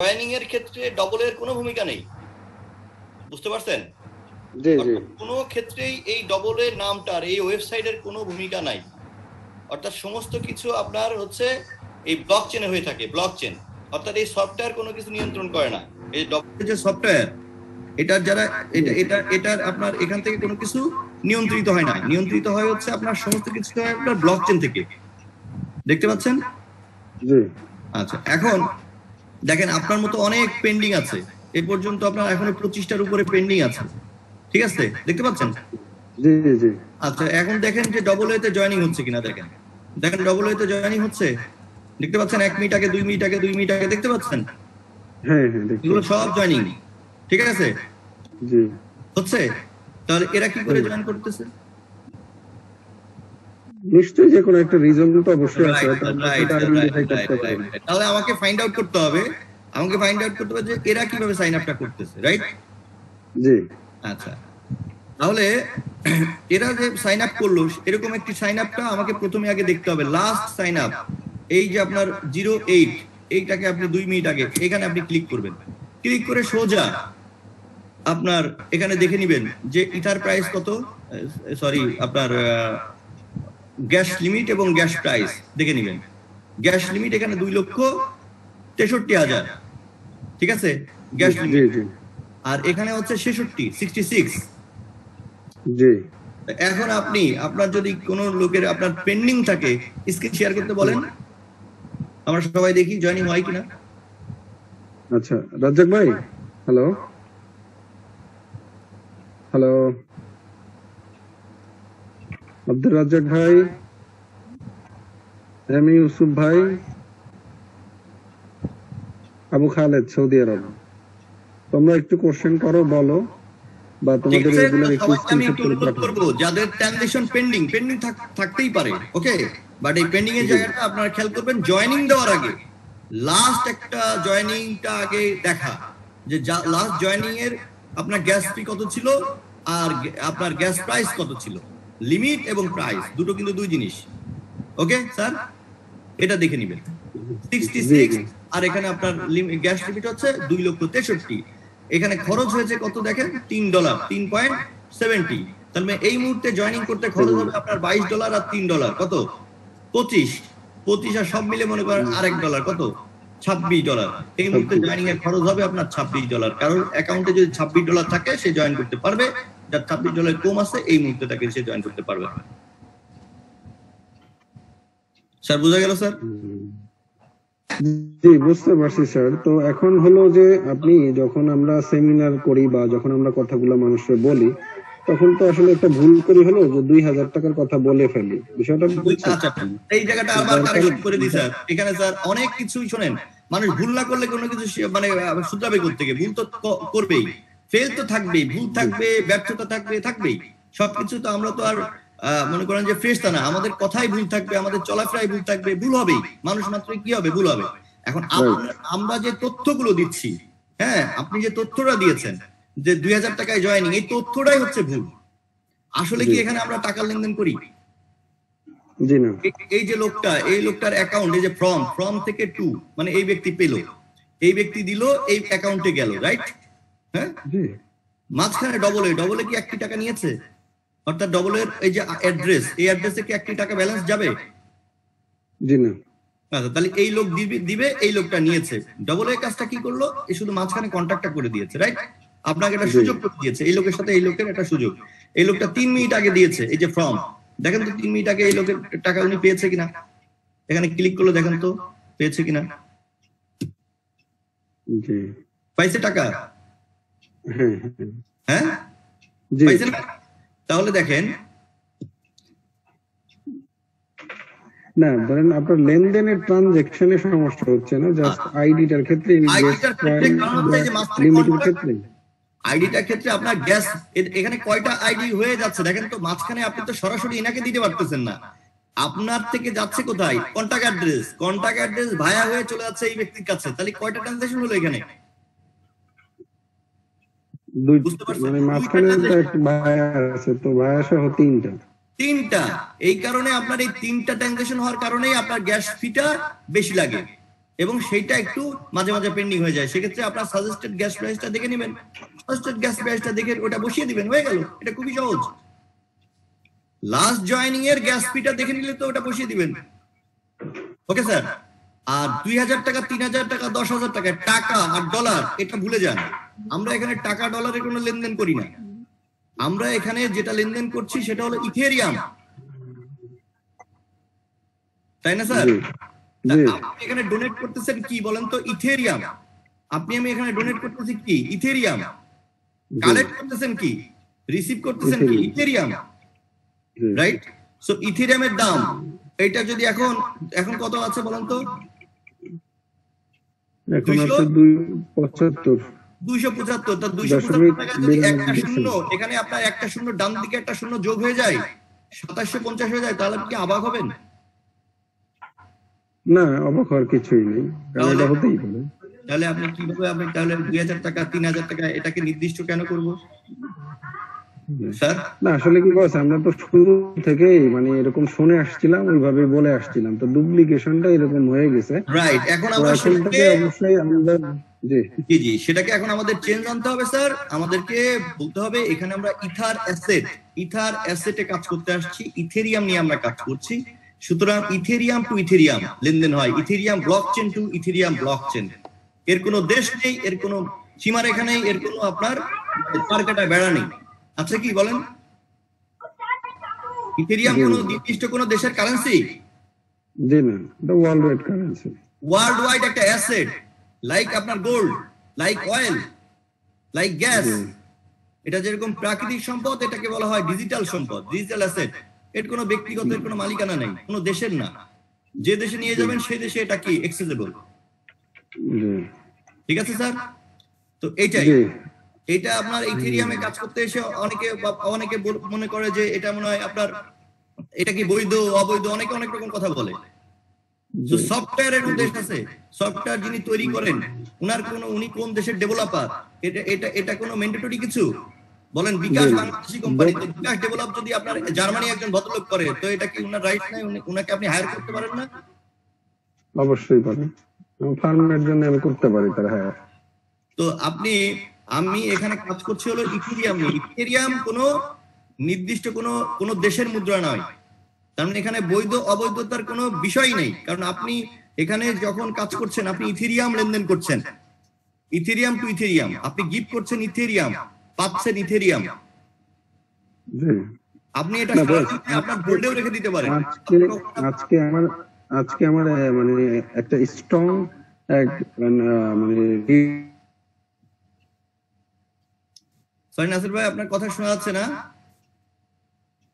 Joining এর ক্ষেত্রে double এর কোনো ভূমিকা নেই, বুঝতে পারছেন? কোনো ক্ষেত্রেই এই ডবল এর নামটার এই ওয়েবসাইটের কোনো ভূমিকা নাই। অর্থাৎ সমস্ত কিছু আপনার হচ্ছে এই ব্লক চেনে হয়ে থাকে, ব্লক চেন। অর্থাৎ এই সফটওয়্যার কোনো কিছু নিয়ন্ত্রণ করে না। এই ডবল যে সফটওয়্যার, এটার যারা এটার আপনার এখান থেকে কোনো কিছু নিয়ন্ত্রিত হয় না, নিয়ন্ত্রিত হয় হচ্ছে আপনার সমস্ত কিছু হয় আপনার ব্লক চেন থেকে। দেখতে পাচ্ছেন? আচ্ছা, এখন দেখেন আপনার মতো অনেক পেন্ডিং আছে, এ পর্যন্ত আপনার এখনো 25টার উপরে পেন্ডিং আছে, ঠিক আছে? দেখতে পাচ্ছেন? আচ্ছা, এখন দেখেন যে ডবল এতে জয়েনিং হচ্ছে কিনা। দেখেন দেখেন ডবল এতে জয়েনিং হচ্ছে, দেখতে পাচ্ছেন? 1 মিনিট আগে, 2 মিনিট আগে, 2 মিনিট আগে, দেখতে পাচ্ছেন? এগুলো সব জয়েনিং, ঠিক আছে? হচ্ছে। তাহলে এরা কি করে জয়েন করতেছে? নিশ্চয়ই যে কোনো একটা রিজন তো অবশ্যই আছে। তাহলে আমাকে ফাইন্ড আউট করতে হবে, যে এরা কিভাবে সাইন আপটা করতেছে, রাইট? জি। আচ্ছা, তাহলে এরা যে সাইন আপ করলো, এরকম একটি সাইন আপটা আমাকে প্রথমে আগে দেখতে হবে। লাস্ট সাইন আপ, এই যে আপনার 08, এইটাকে আপনি 2 মিনিট আগে, এখানে আপনি ক্লিক করবেন। ক্লিক করে সোজা আপনার এখানে দেখে নেবেন যে ইথার প্রাইস কত, সরি আপনার গ্যাস লিমিট এবং গ্যাস প্রাইস দেখে নেবেন। গ্যাস লিমিট এখানে 2,63,000, ঠিক আছে? Gas limit. আর এখানে হচ্ছে 66। জি। এখন আপনি আপনার যদি কোনো লোকের আপনার পেন্ডিং থাকে, স্ক্রিন শেয়ার করতে বলেন, আমরা সবাই দেখি জয়েনিং হয় কিনা। আচ্ছা, রাজ্জাক ভাই, হ্যালো হ্যালো, আব্দুর রাজ্জাক ভাই, আমি ইউসুফ ভাই, আবু খালেদ, সৌদি আরব। তোমরা একটু কোশ্চেন করো, বলো, বা তোমাদের রেগুলার একটু স্ক্রিনশট করে পাঠাবো। যাদের ট্রানজাকশন পেন্ডিং থাকতেই পারে, ওকে? বাট এই পেন্ডিং এর জায়গাটা আপনারা খেয়াল করবেন, জয়েনিং দেওয়ার আগে লাস্ট একটা জয়েনিংটা আগে দেখা, যে লাস্ট জয়েনিং এর আপনার গ্যাস ফি কত ছিল আর আপনার গ্যাস প্রাইস কত ছিল। লিমিট এবং প্রাইস দুটো কিন্তু দুই জিনিস, ওকে স্যার? এটা দেখে নেবেন। 66 আর এখানে আপনার গ্যাস লিমিট হচ্ছে 2,63,000। এখানে খরচ হয়েছে কত দেখেন, $3, 3.70। তাহলে এই মুহূর্তে জয়েনিং করতে খরচ হবে আপনার $22 আর $3 কত, 25 আর সব মিলে মনে করেন আর $1 কত, $26। এই মুহূর্তে জয়েনিং এর খরচ হবে আপনার $26। কারণ অ্যাকাউন্টে যদি $26 থাকে সে জয়েন করতে পারবে, যার $26 কম আছে এই মুহূর্তে তাকে সে জয়েন করতে পারবে। স্যার বুঝা গেল স্যার? জি, বুঝতে পারছি স্যার। তো এখন হলো যে আপনি যখন আমরা সেমিনার করি বা যখন আমরা কথাগুলো মানুষকে বলি, তখন তো আসলে একটা ভুল করি হলো যে 2,000 টাকার কথা বলে ফেলি। বিষয়টা এই জায়গাটা আবার কারেকশন করে দিই স্যার। এখানে স্যার অনেক কিছুই শোনেন, মানুষ ভুল না করলে কোনো কিছু মানে শুধরাবে করতে গিয়ে ভুল তো করবেই, ফেল তো থাকবেই, ভুল থাকবে, ব্যর্থতা থাকবেই। সবকিছু তো আমরা তো আর মনে করেন যে ফ্রেশ তা না, আমাদের কথাই ভুল থাকবে, আমাদের চলাফেরায় ভুল থাকবে, ভুল হবেই। মানুষ মাত্রই কি হবে, ভুল হবে। এখন আমরা যে তথ্যগুলো দিচ্ছি, হ্যাঁ, আপনি যে তথ্যটা দিয়েছেন যে 2,000 টাকায় জয়েনিং, এই তথ্যটাই হচ্ছে ভুল। আসলে কি এখানে আমরা টাকা লেনদেন করি? জি না। এই যে লোকটা, এই লোকটার অ্যাকাউন্ট, এই যে ফ্রম থেকে টু, মানে এই ব্যক্তি পেল, এই ব্যক্তি দিল, এই অ্যাকাউন্টে গেল, রাইট? হ্যাঁ, মাঝখানে ডবলে কি 1 টাকা নিয়েছে? অর্থাৎ ডবলের এই যে অ্যাড্রেস, এই অ্যাড্রেসে কি 1 টাকা ব্যালেন্স যাবে? জি না। আচ্ছা, তাহলে এই লোক দিবে, এই লোকটা নিয়েছে। ডবলের কাজটা কি করলো? এই শুধু মাঝখানে কন্ট্যাক্টটা করে দিয়েছে, রাইট? আপনাকে একটা সুযোগ করে দিয়েছে, এই লোকের সাথে এই লোকের একটা সুযোগ। এই লোকটা 3 মিনিট আগে দিয়েছে, এই যে ফর্ম, দেখেন তো 3 মিনিট আগে এই লোকের টাকা উনি পেয়েছে কিনা। এখানে ক্লিক করলে দেখেন তো পেয়েছে কিনা। জি, পাইছে টাকা। হ্যাঁ, পাইছে না? তাহলে দেখেন, না ধরেন আপনার লেনদেনের ট্রানজাকশনের সমস্যা হচ্ছে না, জাস্ট আইডিটার ক্ষেত্রে, লিমিটের ক্ষেত্রে, আইডিটার ক্ষেত্রে আপনার গ্যাস এখানে কয়টা আইডি হয়ে যাচ্ছে দেখেন তো। মাঝখানে আপনি তো সরাসরি এনাকে দিতে পারতেছেন না, আপনার থেকে যাচ্ছে কোথায়, কন্টাক্ট অ্যাড্রেস ভায়া হয়ে চলে যাচ্ছে এই ব্যক্তির কাছে। তাহলে কয়টা ট্রানজাকশন হলো এখানে? বুঝতে পারছেন? মানে মাঝখানে তো একটা ভায়া আছে, তো ভায়া সহ তিনটা। এই কারণে আপনার এই 3টা ট্রানজাকশন হওয়ার কারণেই আপনার গ্যাস ফিটা বেশি লাগে। এবং সেইটা একটু মাঝে মাঝে পেন্ডিং হয়ে যায়, সেক্ষেত্রে আপনার সাজেস্টেড গ্যাস প্রাইসটা দেখে নেবেন, সাজেস্টেড গ্যাস প্রাইসটা দেখে ওটা বসিয়ে দিবেন, হয়ে গেল। এটা খুবই সহজ। লাস্ট জয়েনিং এর গ্যাস ফিটা দেখে নিলে তো ওটা বসিয়ে দিবেন। Okay sir. আর 2000 টাকা, 3000 টাকা, 10,000 টাকা, টাকা আর ডলার এটা ভুলে যান। আমরা এখানে টাকা ডলারের কোনো লেনদেন করি না। আমরা এখানে যেটা লেনদেন করছি সেটা হলো ইথেরিয়াম, তাই না স্যার? আপনি এখানে ডোনেট করতেছেন কি বলেন তো? ইথেরিয়াম। আপনি আমি এখানে ডোনেট করতেছি কি? ইথেরিয়াম। কালেক্ট করতেছেন কি? রিসিভ করতেছেন কি? Ethereum, right? সো ইথেরিয়ামের দাম এটা যদি এখন কত আছে বলেন তো? এখন আছে 275। 275। তার 275 টাকা যদি একটা শূন্য, এখানে আপনার একটা শূন্য ডান দিকে একটা শূন্য যোগ হয়ে যায়, 2750 হয়ে যায়, তাহলে কি অবাক হবেন? না, অবাক হওয়ার কিছুই নেই, কারণ এটা হতেই পারে। তাহলে আপনি কিভাবে, আপনি তাহলে 2000 টাকা 3000 টাকা এটাকে নির্দিষ্ট কেন করব স্যার? না আসলে কি বস, আমরা তো শুরু থেকেই মানে এরকম শুনে আসছিলাম, ওইভাবে বলে আসছিলাম, তো ডুপ্লিকেশনটা এরকম হয়ে গেছে, রাইট। এখন আমরা অবশ্যই আমরা জি সেটাকে এখন আমাদের চেঞ্জ আনতে হবে স্যার। আমাদেরকে বলতে হবে এখানে আমরা ইথার অ্যাসেটে কাজ করতে আসছি, ইথেরিয়াম নিয়ে আমরা কাজ করছি। সুতরাং ইথেরিয়াম টু ইথেরিয়াম লেনদেন হয়, Ethereum blockchain to Ethereum blockchain. এর কোনো দেশ নেই, এর কোনো সীমারেখা নেই, এর কোনো আপনার মার্কেটে বেড়া নেই। আচ্ছা কি বলেন? ইথেরিয়াম কোনো নির্দিষ্ট কোনো দেশের কারেন্সি? জি না, এটা world wide currency, world wide একটা অ্যাসেট, লাইক আপনার gold, like oil, like gas. এটা যেরকম প্রাকৃতিক সম্পদ, এটাকে বলা হয় ডিজিটাল সম্পদ, ডিজিটাল অ্যাসেট। এর কোনো ব্যক্তিগত, এর কোনো মালিকানা নেই, কোনো দেশের না। যে দেশে নিয়ে যাবেন সেই দেশে এটা কি এক্সেসিবল। ঠিক আছে স্যার? তো এইটাই, এটা আপনার ইথেরিয়ামে কাজ করতে এসে অনেকে মনে করে যে এটা মনে হয় আপনার, এটা কি বৈধ অবৈধ, অনেকে অনেক রকম কথা বলে। তো সফটওয়্যারের দেশ আছে, সফটওয়্যার যিনি তৈরি করেন উনি কোন দেশের ডেভেলপার, এটা কোনো ম্যান্ডেটরি কিছু? বলেন বিকাশ বাংলাদেশি কোম্পানি, তো বিকাশ ডেভেলপ যদি আপনার জার্মানি একজন ভদ্রলোক করে, তো এটা কি উনার রাইট নাই? উনাকে আপনি হায়ার করতে পারেন না? অবশ্যই পারেন, ফার্মের জন্য আমি করতে পারি তার হায়ার। তো আমি এখানে কাজ করছি হলো ইথেরিয়াম নিয়ে। ইথেরিয়াম কোনো নির্দিষ্ট কোনো দেশের মুদ্রা নয়, তার মানে এখানে বৈধ অবৈধতার কোনো বিষয় নেই। কারণ আপনি এখানে যখন কাজ করছেন, আপনি ইথেরিয়াম লেনদেন করছেন, ইথেরিয়াম টু ইথেরিয়াম। আপনি গিফট করছেন ইথেরিয়াম, পাচ্ছেন ইথেরিয়াম। আপনি এটা আপনার গোল্ডেও রেখে দিতে পারেন। আজকে আমার মানে একটা স্ট্রং মানে সরি নাসির ভাই, আপনার কথা শোনা যাচ্ছে না।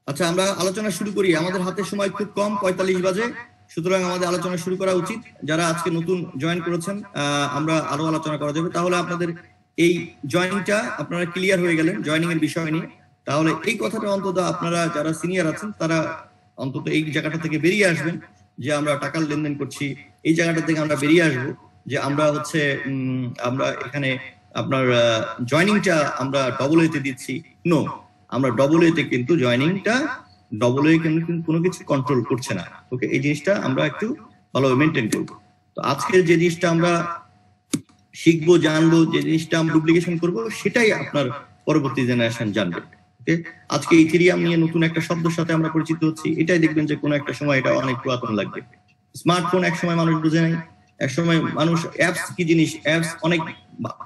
আচ্ছা, আমরা আলোচনা শুরু করি। আমাদের হাতে সময় খুব কম, 45 বাজে, সুতরাং আমাদের আলোচনা শুরু করা উচিত। যারা আজকে নতুন জয়েন করেছেন, আমরা আরো আলোচনা করা যাবে। তাহলে আপনাদের এই জয়েনিংটা আপনারা ক্লিয়ার হয়ে গেলেন জয়েনিং এর বিষয় নিয়ে। তাহলে এই কথাটা অন্তত আপনারা যারা সিনিয়র আছেন তারা অন্তত এই জায়গাটা থেকে বেরিয়ে আসবেন যে আমরা টাকার লেনদেন করছি। এই জায়গাটা থেকে আমরা বেরিয়ে আসবো যে আমরা আমরা এখানে আপনার জয়েনিংটা আমরা ডবল এতে দিচ্ছি। নো, আমরা ডবল এতে কিন্তু জয়েনিংটা ডবল এ কিন্তু কোনো কিছু কন্ট্রোল করছে না। ওকে, এই জিনিসটা আমরা একটু ভালোভাবে মেনটেন করবো। তো আজকে যে জিনিসটা আমরা শিখবো, জানবো, যে জিনিসটা আমরা ডুপ্লিকেশন করবো, সেটাই আপনার পরবর্তী জেনারেশন জানবে। ওকে, আজকে ইথেরিয়াম নিয়ে নতুন একটা শব্দের সাথে আমরা পরিচিত হচ্ছি। এটাই দেখবেন যে কোনো একটা সময় এটা অনেক পুরাতন লাগবে। স্মার্টফোন এক সময় মানুষ বুঝে নাই, এক সময় মানুষ অ্যাপস কি জিনিস, অ্যাপস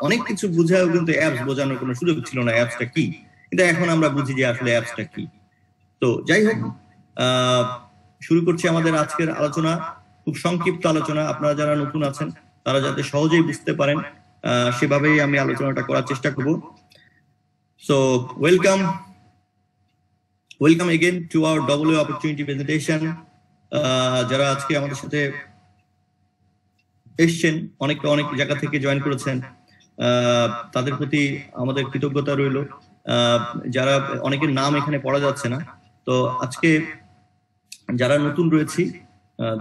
অনেক কিছু বুঝাও, কিন্তু অ্যাপস বোঝানোর কোনো সুযোগ ছিল না অ্যাপসটা কি। এটা এখন আমরা বুঝি যে আসলে অ্যাপসটা কি। তো যাই হোক, শুরু করছি আমাদের আজকের আলোচনা। খুব সংক্ষিপ্ত আলোচনা, আপনারা যারা নতুন আছেন তারা যাতে সহজেই বুঝতে পারেন সেভাবেই আমি আলোচনাটা করার চেষ্টা করব। So welcome again to our W opportunity presentation. যারা আজকে আমাদের সাথে এসছেন, অনেক জায়গা থেকে জয়েন করেছেন, তাদের প্রতি আমাদের কৃতজ্ঞতা রইল। যারা অনেকের নাম এখানে পড়া যাচ্ছে না, তো আজকে যারা নতুন রয়েছি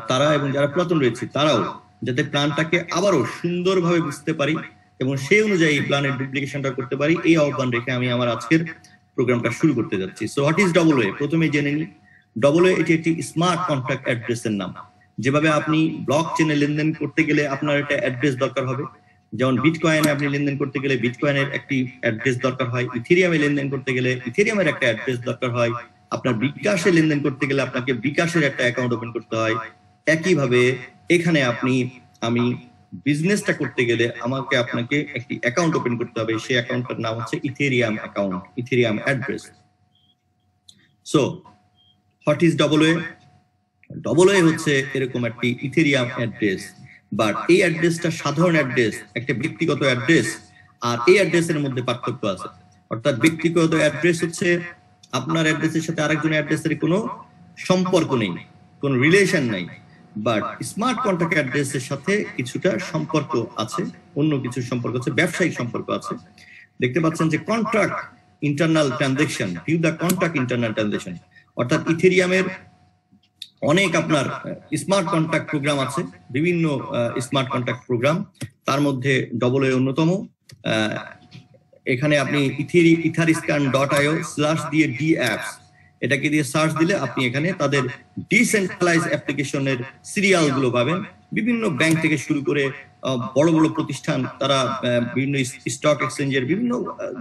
তারা এবং যারা পুরাতন রয়েছে তারাও যাতে প্ল্যানটাকে আবারও সুন্দরভাবে বুঝতে পারি এবং সেই অনুযায়ী প্ল্যানের ডুপ্লিকেশনটা করতে পারি, এই আহ্বান রেখে আমি আমার আজকের প্রোগ্রামটা শুরু করতে যাচ্ছি। So what is double A? প্রথমে জেনে নিই। ডবল এ এটি একটি স্মার্ট কন্ট্রাক্ট অ্যাড্রেসের নাম, যেভাবে আপনি ব্লক চেনে লেনদেন করতে গেলে আপনার একটা অ্যাড্রেস দরকার হবে, যেমন বিটকয়েনে আপনি লেনদেন করতে গেলে বিটকয়েনের একটি অ্যাড্রেস দরকার হয়, ইথেরিয়ামে লেনদেন করতে গেলে ইথেরিয়ামের একটা অ্যাড্রেস দরকার হয়, আপনার বিকাশে লেনদেন করতে গেলে আপনাকে বিকাশের একটা অ্যাকাউন্ট ওপেন করতে হয়। একইভাবে এখানে আমি বিজনেসটা করতে গেলে আপনাকে একটি অ্যাকাউন্ট ওপেন করতে হবে, সেই অ্যাকাউন্টটার নাম হচ্ছে Ethereum account, Ethereum address. So what is AA? AA হচ্ছে এরকম একটি ইথেরিয়াম অ্যাড্রেস, বাট এই অ্যাড্রেসটা সাধারণ অ্যাড্রেস, একটা ব্যক্তিগত অ্যাড্রেস, আর এই অ্যাড্রেসের মধ্যে পার্থক্য আছে। অর্থাৎ ব্যক্তিগত অ্যাড্রেস হচ্ছে আপনার অ্যাড্রেসের সাথে আরেকজনের অ্যাড্রেসের কোনো সম্পর্ক নেই, কোনো রিলেশন নাই, বাট স্মার্ট কন্ট্রাক্ট অ্যাড্রেসের সাথে কিছুটা সম্পর্ক আছে, অন্য কিছু সম্পর্ক আছে, ব্যবসায়িক সম্পর্ক আছে। দেখতে পাচ্ছেন যে contract internal transaction, view the contract internal transaction, অর্থাৎ ইথেরিয়ামের অনেক আপনার স্মার্ট কন্ট্রাক্ট প্রোগ্রাম আছে, বিভিন্ন স্মার্ট কন্ট্রাক্ট প্রোগ্রাম, তার মধ্যে AA অন্যতম। এখানে আপনি etheriscan.io দিয়ে DApps এটাকে দিয়ে সার্চ দিলে আপনি এখানে তাদের ডিসেন্ট্রালাইজ অ্যাপ্লিকেশনের সিরিয়াল গুলো পাবেন। বিভিন্ন ব্যাংক থেকে শুরু করে বড় বড় প্রতিষ্ঠান, তারা বিভিন্ন স্টক এক্সচেঞ্জের, বিভিন্ন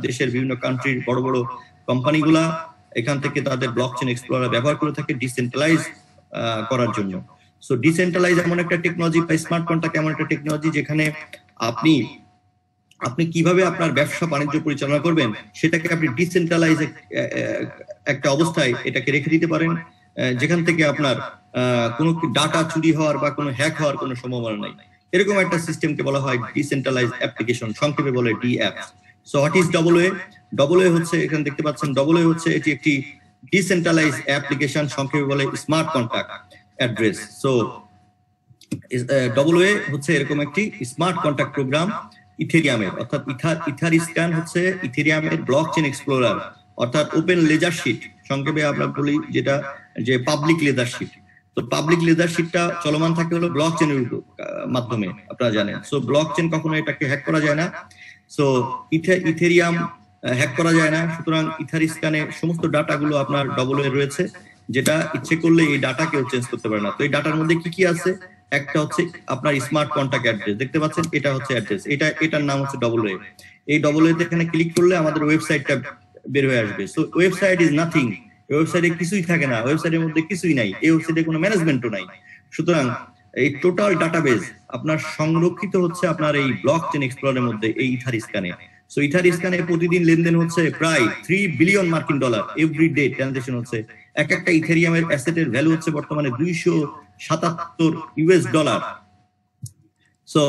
দেশের বিভিন্ন কান্ট্রির বড় বড় কোম্পানিগুলা এখান থেকে তাদের ব্লকচেন এক্সপ্লোরার ব্যবহার করে থাকে ডিসেন্ট্রালাইজ করার জন্য। সো ডিসেন্ট্রালাইজ এমন একটা টেকনোলজি, বা স্মার্ট কন্ট্রাক্ট এমন একটা টেকনোলজি যেখানে আপনি কিভাবে আপনার ব্যবসা বাণিজ্য পরিচালনা করবেন সেটাকে আপনি ডিসেন্ট্রালাইজ একটা অবস্থায় এটাকে রেখে দিতে পারেন, যেখান থেকে আপনার কোনো ডাটা চুরি হওয়ার বা কোনো হ্যাক হওয়ার কোনো সম্ভাবনা নাই। এরকম একটা সিস্টেমকে বলা হয় ডিসেন্ট্রালাইজ অ্যাপ্লিকেশন, সংক্ষেপে বলে DApps। So what is AA? AA হচ্ছে, এখানে দেখতে পাচ্ছেন AA হচ্ছে এটি একটি ডিসেন্ট্রালাইজ অ্যাপ্লিকেশন, সংক্ষেপে বলে smart contract address. So AA হচ্ছে এরকম একটি স্মার্ট কন্ট্রাক্ট প্রোগ্রাম ইথেরিয়ামের, অর্থাৎ ইথারিস্ক্যান হচ্ছে ইথেরিয়ামের ব্লকচেন এক্সপ্লোরার, অর্থাৎ ওপেন লেজার শিট, সংক্ষেপে আমরা বলি যেটা যে পাবলিক লেজার শিট। তো পাবলিক লেজার শিটটা চলমান থাকে হলো ব্লকচেনের মাধ্যমে, আপনারা জানেন। সো ব্লকচেন কখনো এটাকে হ্যাক করা যায় না, সো ইথেরিয়াম হ্যাক করা যায় না। সুতরাং ইথারিস্ক্যানে সমস্ত ডাটাগুলো আপনার AA রয়েছে, যেটা ইচ্ছে করলে এই ডাটা কেউ চেঞ্জ করতে পারে না। তো এই ডাটার মধ্যে কি কি আছে? একটা হচ্ছে আপনার স্মার্ট কন্ট্রাক্ট অ্যাড্রেস, দেখতে পাচ্ছেন এটা হচ্ছে অ্যাড্রেস, এটার নাম হচ্ছে AA। এই AA তে এখানে ক্লিক করলে আমাদের ওয়েবসাইটটা বের হয়ে আসবে। সো ওয়েবসাইট ইজ নাথিং, ওয়েবসাইটে কিছুই থাকে না, ওয়েবসাইটের মধ্যে কিছুই নাই, এই ওয়েবসাইটে কোনো ম্যানেজমেন্টও নাই। সুতরাং এই টোটাল ডাটাবেস আপনার সংরক্ষিত হচ্ছে আপনার এই ব্লকচেন এক্সপ্লোরারের মধ্যে, এই ইথারিস্ক্যানে। সো ইথারিস্ক্যানে প্রতিদিন লেনদেন হচ্ছে প্রায় $3 বিলিয়ন এভরিডে ট্রানজাকশন হচ্ছে। একটা ইথেরিয়ামের অ্যাসেটের ভ্যালু হচ্ছে বর্তমানে $277। সো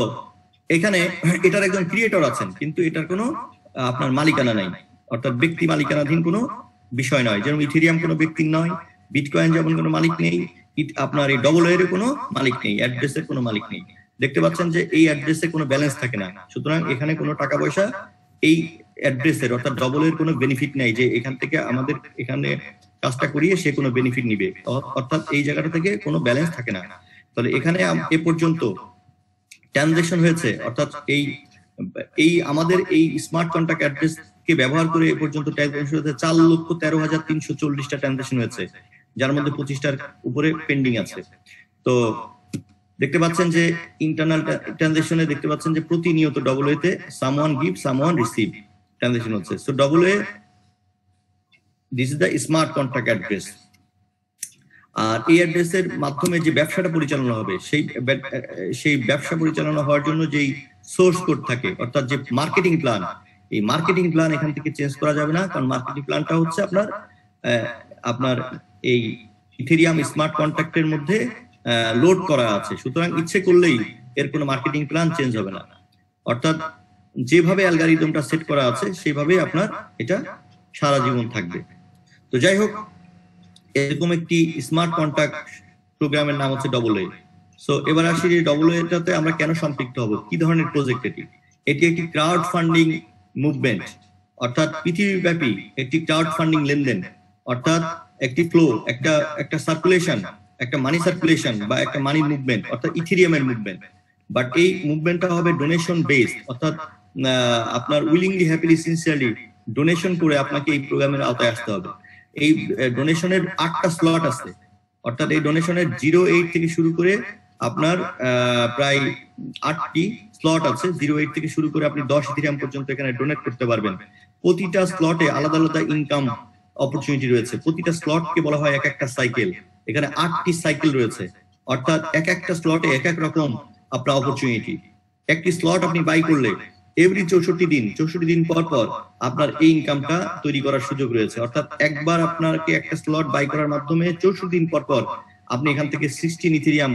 এখানে এটার একজন ক্রিয়েটর আছেন, কিন্তু এটার কোনো আপনার মালিকানা নাই, অর্থাৎ ব্যক্তি মালিকানাধীন কোনো বিষয় নয়। যেমন ইথেরিয়াম কোনো ব্যক্তির নয়, বিটকয়েন যেমন কোনো মালিক নেই, আপনার এই AA এর কোনো মালিক নেই, অ্যাড্রেসের কোনো মালিক নেই। দেখতে পাচ্ছেন যে এই অ্যাড্রেসে কোনো ব্যালেন্স থাকে না, সুতরাং এখানে কোনো টাকা পয়সা এই অ্যাড্রেসের, অর্থাৎ AA এর কোনো বেনিফিট নাই যে এখান থেকে আমাদের এখানে কাজটা করিয়ে সে কোনো বেনিফিট নিবে, অর্থাৎ এই জায়গাটা থেকে কোনো ব্যালেন্স থাকে না। তাহলে এখানে এ পর্যন্ত ট্রানজাকশন হয়েছে, অর্থাৎ এই আমাদের এই স্মার্ট কন্ট্রাক্ট অ্যাড্রেস কে ব্যবহার করে এ পর্যন্ত ট্রানজাকশন হয়েছে 4,13,340টা ট্রানজাকশন হয়েছে, যার মধ্যে 25টার উপরে পেন্ডিং আছে। তো দেখতে পাচ্ছেন যে ইন্টারনাল ট্রানজাকশনে দেখতে পাচ্ছেন যে প্রতিনিয়ত AA তে someone give someone receive transaction হচ্ছে। So AA, this is the smart contract address. আর এই অ্যাড্রেসের মাধ্যমে যে ব্যবসাটা পরিচালনা হবে, সেই ব্যবসা পরিচালনা হওয়ার জন্য যেই সোর্স কোড থাকে, অর্থাৎ যে মার্কেটিং প্ল্যান, এই মার্কেটিং প্ল্যান এখান থেকে চেঞ্জ করা যাবে না, কারণ মার্কেটিং প্ল্যানটা হচ্ছে আপনার এই ইথেরিয়াম স্মার্ট কন্ট্রাক্টের মধ্যে লোড করা আছে। সুতরাং ইচ্ছে করলেই এর কোনো মার্কেটিং প্ল্যান চেঞ্জ হবে না, অর্থাৎ যেভাবে অ্যালগরিদমটা সেট করা আছে সেভাবেই আপনার এটা সারা জীবন থাকবে। তো যাই হোক, এরকম একটি স্মার্ট কন্ট্রাক্ট প্রোগ্রামের নাম হচ্ছে AA। সো এবার আসি যে AA এটাতে আমরা কেন সম্পৃক্ত হব, কি ধরনের প্রজেক্ট এটি? এটি একটি ক্রাউড ফান্ডিং মুভমেন্ট, অর্থাৎ পৃথিবীব্যাপী একটি ক্রাউড ফান্ডিং লেনদেন, অর্থাৎ একটি ফ্লো, একটা সার্কুলেশন, একটা মানি সার্কুলেশন বা একটা মানি মুভমেন্ট, অর্থাৎ ইথেরিয়ামের মুভমেন্ট। বাট এই মুভমেন্টটা হবে ডোনেশন বেসড, অর্থাৎ আপনার উইলিংলি, হ্যাপিলি, সিনসিয়ারলি ডোনেশন করে আপনাকে এই প্রোগ্রামের আওতায় আসতে হবে। এই ডোনেশনের 8টা স্লট আছে, অর্থাৎ এই ডোনেশনের 08 থেকে শুরু করে আপনার প্রায় 8টি স্লট আছে। 08 থেকে শুরু করে আপনি 10 ইথেরিয়াম পর্যন্ত এখানে ডোনেট করতে পারবেন। প্রতিটা স্লটে আলাদা আলাদা ইনকাম অপরচুনিটি রয়েছে। প্রতিটা স্লটকে বলা হয় এক একটা সাইকেল। এখানে 8টি সাইকেল রয়েছে, অর্থাৎ এক একটা স্লটে এক এক রকম আপনার অপরচুনিটি। একটি স্লট আপনি বাই করলে এভরি 64 দিন পর পর আপনার এই ইনকামটা তৈরি করার সুযোগ রয়েছে। অর্থাৎ একবার আপনাকে একটা স্লট বাই করার মাধ্যমে 64 দিন পর পর আপনি এখান থেকে 16 ইথেরিয়াম,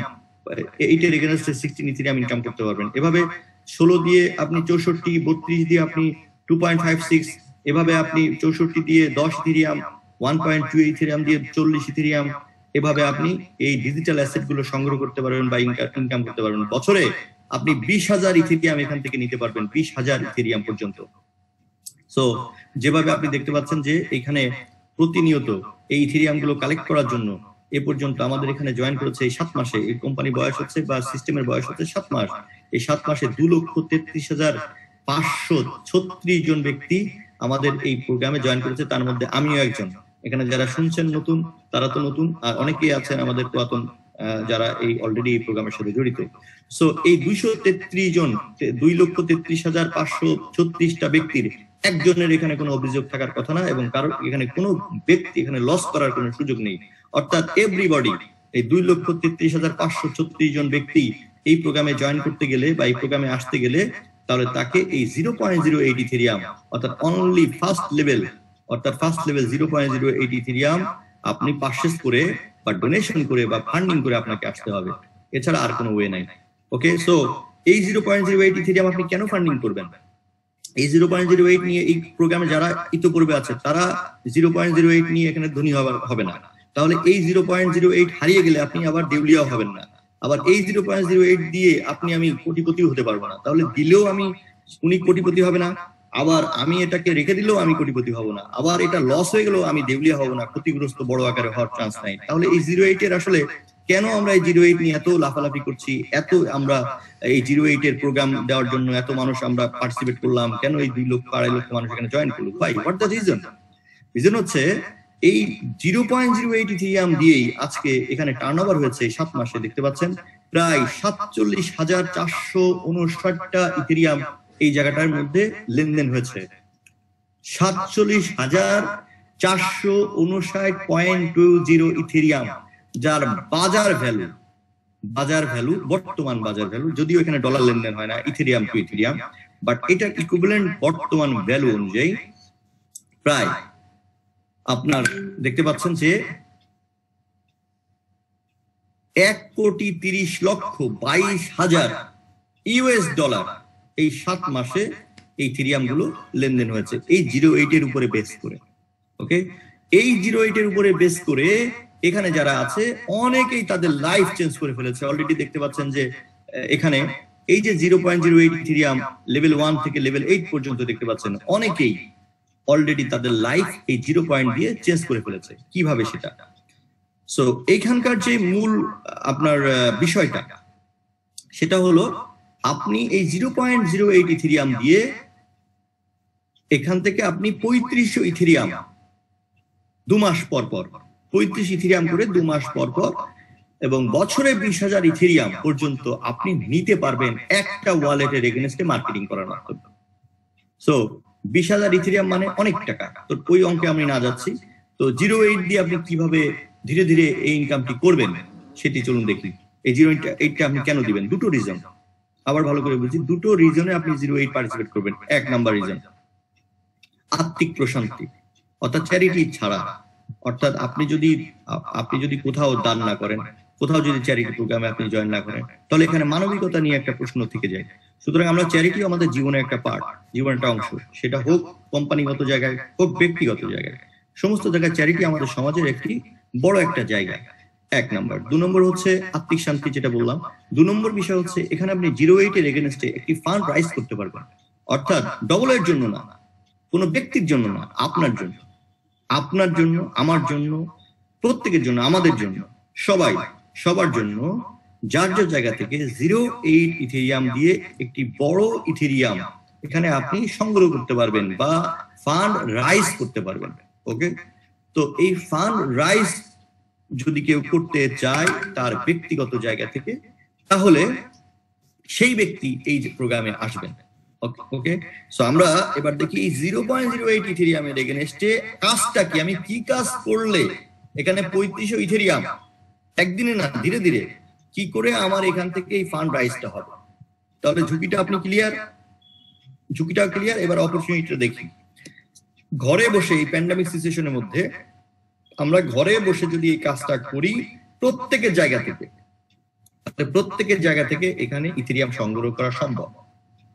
8 এর এগেইনস্টে 16 ইথেরিয়াম ইনকাম করতে পারবেন। এভাবে 16 দিয়ে আপনি 64, 32 দিয়ে আপনি 2.56, এভাবে আপনি 64 দিয়ে 10 ইথেরিয়াম, 1.2 ইথেরিয়াম দিয়ে 40 ইথেরিয়াম, এভাবে আপনি এই ডিজিটাল অ্যাসেট গুলো সংগ্রহ করতে পারবেন বা ইনকাম করতে পারবেন। বছরে আপনি 20,000 ইথেরিয়াম এখান থেকে নিতে পারবেন, 20,000 ইথেরিয়াম পর্যন্ত। সো যেভাবে আপনি দেখতে পাচ্ছেন যে এখানে প্রতিনিয়ত এই ইথেরিয়াম গুলো কালেক্ট করার জন্য এ পর্যন্ত আমাদের এখানে জয়েন করেছে এই 7 মাসে, এই কোম্পানি বয়স হচ্ছে বা সিস্টেমের বয়স হচ্ছে 7 মাস। এই 7 মাসে 2,33,536 জন ব্যক্তি আমাদের এই প্রোগ্রামে জয়েন করেছে, তার মধ্যে আমিও একজন। এখানে যারা শুনছেন নতুন, তারা তো নতুন, আর অনেকেই আছেন আমাদের পুরাতন যারা এই অলরেডি এই প্রোগ্রামের সাথে জড়িত। সো এই 233 জন, 2,33,536টা ব্যক্তির একজনের এখানে কোনো অভিযোগ থাকার কথা না, এবং কারণ এখানে কোনো ব্যক্তি এখানে লস করার কোনো সুযোগ নেই। অর্থাৎ এভরিবডি, এই 2,33,536 জন ব্যক্তি এই প্রোগ্রামে জয়েন করতে গেলে বা এই প্রোগ্রামে আসতে গেলে, তাহলে তাকে এই 0.08 ইথেরিয়াম অর্থাৎ অনলি ফার্স্ট লেভেল 0.08 ইথেরিয়াম আপনি পারচেজ করে বা ডোনেশন করে বা ফান্ডিং করে আপনাকে আসতে হবে। এছাড়া আর কোনো ওয়ে নাই। ওকে, সো এই 0.08 ইথেরিয়াম আপনি কেন ফান্ডিং করবেন? এই 0.08 নিয়ে এই প্রোগ্রামে যারা ইতিপূর্বে আছে তারা 0.08 নিয়ে এখানে ধনী হবে না। তাহলে এই 0.08 হারিয়ে গেলে আপনি আবার দেউলিয়াও হবেন না। আবার এই 0.08 দিয়ে আমি কোটিপতিও হতে পারবো না। তাহলে দিলেও উনি কোটিপতি হবে না, আবার আমি এটাকে রেখে দিলেও আমি কোটিপতি হব না, আবার এটা লস হয়ে গেলেও আমি দেউলিয়া হব না, ক্ষতিগ্রস্ত বড় আকারে হওয়ার চান্স নাই। তাহলে এই 08 এর আসলে কেন আমরা এই 08 নিয়ে এত লাফালাফি করছি, এত আমরা এই 08 এর প্রোগ্রাম দেওয়ার জন্য এত মানুষ আমরা পার্টিসিপেট করলাম, কেন এই 2 লক্ষ 2.5 লক্ষ মানুষ এখানে জয়েন করলো? ভাই, হোয়াট দ্য রিজন? রিজন হচ্ছে এই 0.08 ইথেরিয়াম দিয়েই আজকে এখানে টার্নওভার হয়েছে 7 মাসে, দেখতে পাচ্ছেন প্রায় 47,459টা ইথেরিয়াম এই জায়গাটার মধ্যে লেনদেন হয়েছে। 47,459.20 ইথেরিয়াম, যার বাজার ভ্যালু বর্তমান বাজার ভ্যালু, যদিও এখানে ডলার লেনদেন হয় না ইথেরিয়াম টু ইথেরিয়াম, বাট এটার ইকুইভ্যালেন্ট বর্তমান ভ্যালু অনুযায়ী প্রায় আপনার দেখতে পাচ্ছেন যে 1,30,22,000 ইউএস ডলার এই 7 মাসে এই ইথেরিয়াম গুলো লেনদেন হয়েছে এই 08 এর উপরে বেস করে। ওকে, এই 08 এর উপরে বেস করে এখানে যারা আছে অনেকেই তাদের লাইফ চেঞ্জ করে ফেলেছে। অলরেডি দেখতে পাচ্ছেন যে এখানে এই যে 0.08 ইথেরিয়াম লেভেল 1 থেকে লেভেল 8 পর্যন্ত দেখতে পাচ্ছেন অনেকেই অলরেডি তাদের লাইফ এই 0 পয়েন্ট দিয়ে চেঞ্জ করে ফেলেছে। কিভাবে সেটা? সো এইখানকার যে মূল আপনার বিষয়টা সেটা হলো, আপনি এই 0.08 ইথেরিয়াম দিয়ে এখান থেকে আপনি 3500 ইথেরিয়াম 2 মাস পর পর 35 ইথেরিয়াম করে 2 মাস পর পর এবং বছরে 20,000 ইথেরিয়াম পর্যন্ত আপনি নিতে পারবেন একটা ওয়ালেটের এগেইনস্টে মার্কেটিং করার মাধ্যমে। সো 20,000 ইথেরিয়াম মানে অনেক টাকা। তো ওই অঙ্কে আমি না যাচ্ছি। তো 08 দিয়ে আপনি কিভাবে ধীরে ধীরে এই ইনকামটি করবেন সেটি চলুন দেখি। এই 08টা আপনি কেন দিবেন? দুটো রিজন, আবার ভালো করে বুঝি, দুটো রিজনে আপনি 08 পার্টিসিপেট করবেন। 1 নাম্বার রিজন আত্মিক প্রশান্তি, অর্থাৎ চ্যারিটি ছাড়া। অর্থাৎ আপনি যদি কোথাও দান না করেন, কোথাও যদি চ্যারিটি প্রোগ্রামে আপনি জয়েন না করেন, তাহলে এখানে মানবিকতা নিয়ে একটা প্রশ্ন থেকে যায়। সুতরাং আমরা চ্যারিটি আমাদের জীবনের একটা পার্ট, জীবনের একটা অংশ, সেটা হোক কোম্পানিগত জায়গায় হোক ব্যক্তিগত জায়গায়, সমস্ত জায়গায় চ্যারিটি আমাদের সমাজের একটি বড় একটা জায়গা। 1 নাম্বার। 2 নম্বর হচ্ছে আত্মিক শান্তি, যেটা বললাম। 2 নম্বর বিষয় হচ্ছে এখানে আপনি 08 এর এগেইনস্টে একটি ফান্ড রাইজ করতে পারবেন। অর্থাৎ ডবলের জন্য না, কোনো ব্যক্তির জন্য না, আপনার জন্য, আমার জন্য, প্রত্যেকের জন্য, আমাদের জন্য, সবার জন্য, যার যার জায়গা থেকে 08 ইথেরিয়াম দিয়ে একটি বড় ইথেরিয়াম এখানে আপনি সংগ্রহ করতে পারবেন বা ফান্ড রাইজ করতে পারবেন। ওকে, তো এই ফান্ড রাইজ যদি কেউ করতে চায় তার ব্যক্তিগত জায়গা থেকে, তাহলে সেই ব্যক্তি এই যে প্রোগ্রামে আসবেন। ওকে, সো আমরা এবার দেখি 0.08 ইথেরিয়ামের এগেনস্টে কাজটা কি, আমি কি কাজ করলে এখানে 3500 ইথেরিয়াম একদিনে না ধীরে ধীরে কি করে আমার এখান থেকে এই ফান্ড রাইজটা হবে। তাহলে ঝুঁকিটা আপনি ক্লিয়ার, ঝুঁকিটা ক্লিয়ার। এবার অপরচুনিটিটা দেখি। ঘরে বসে এই প্যান্ডামিক সিচুয়েশনের মধ্যে আমরা ঘরে বসে যদি এই কাজটা করি প্রত্যেকের জায়গা থেকে এখানে ইথেরিয়াম সংগ্রহ করা সম্ভব।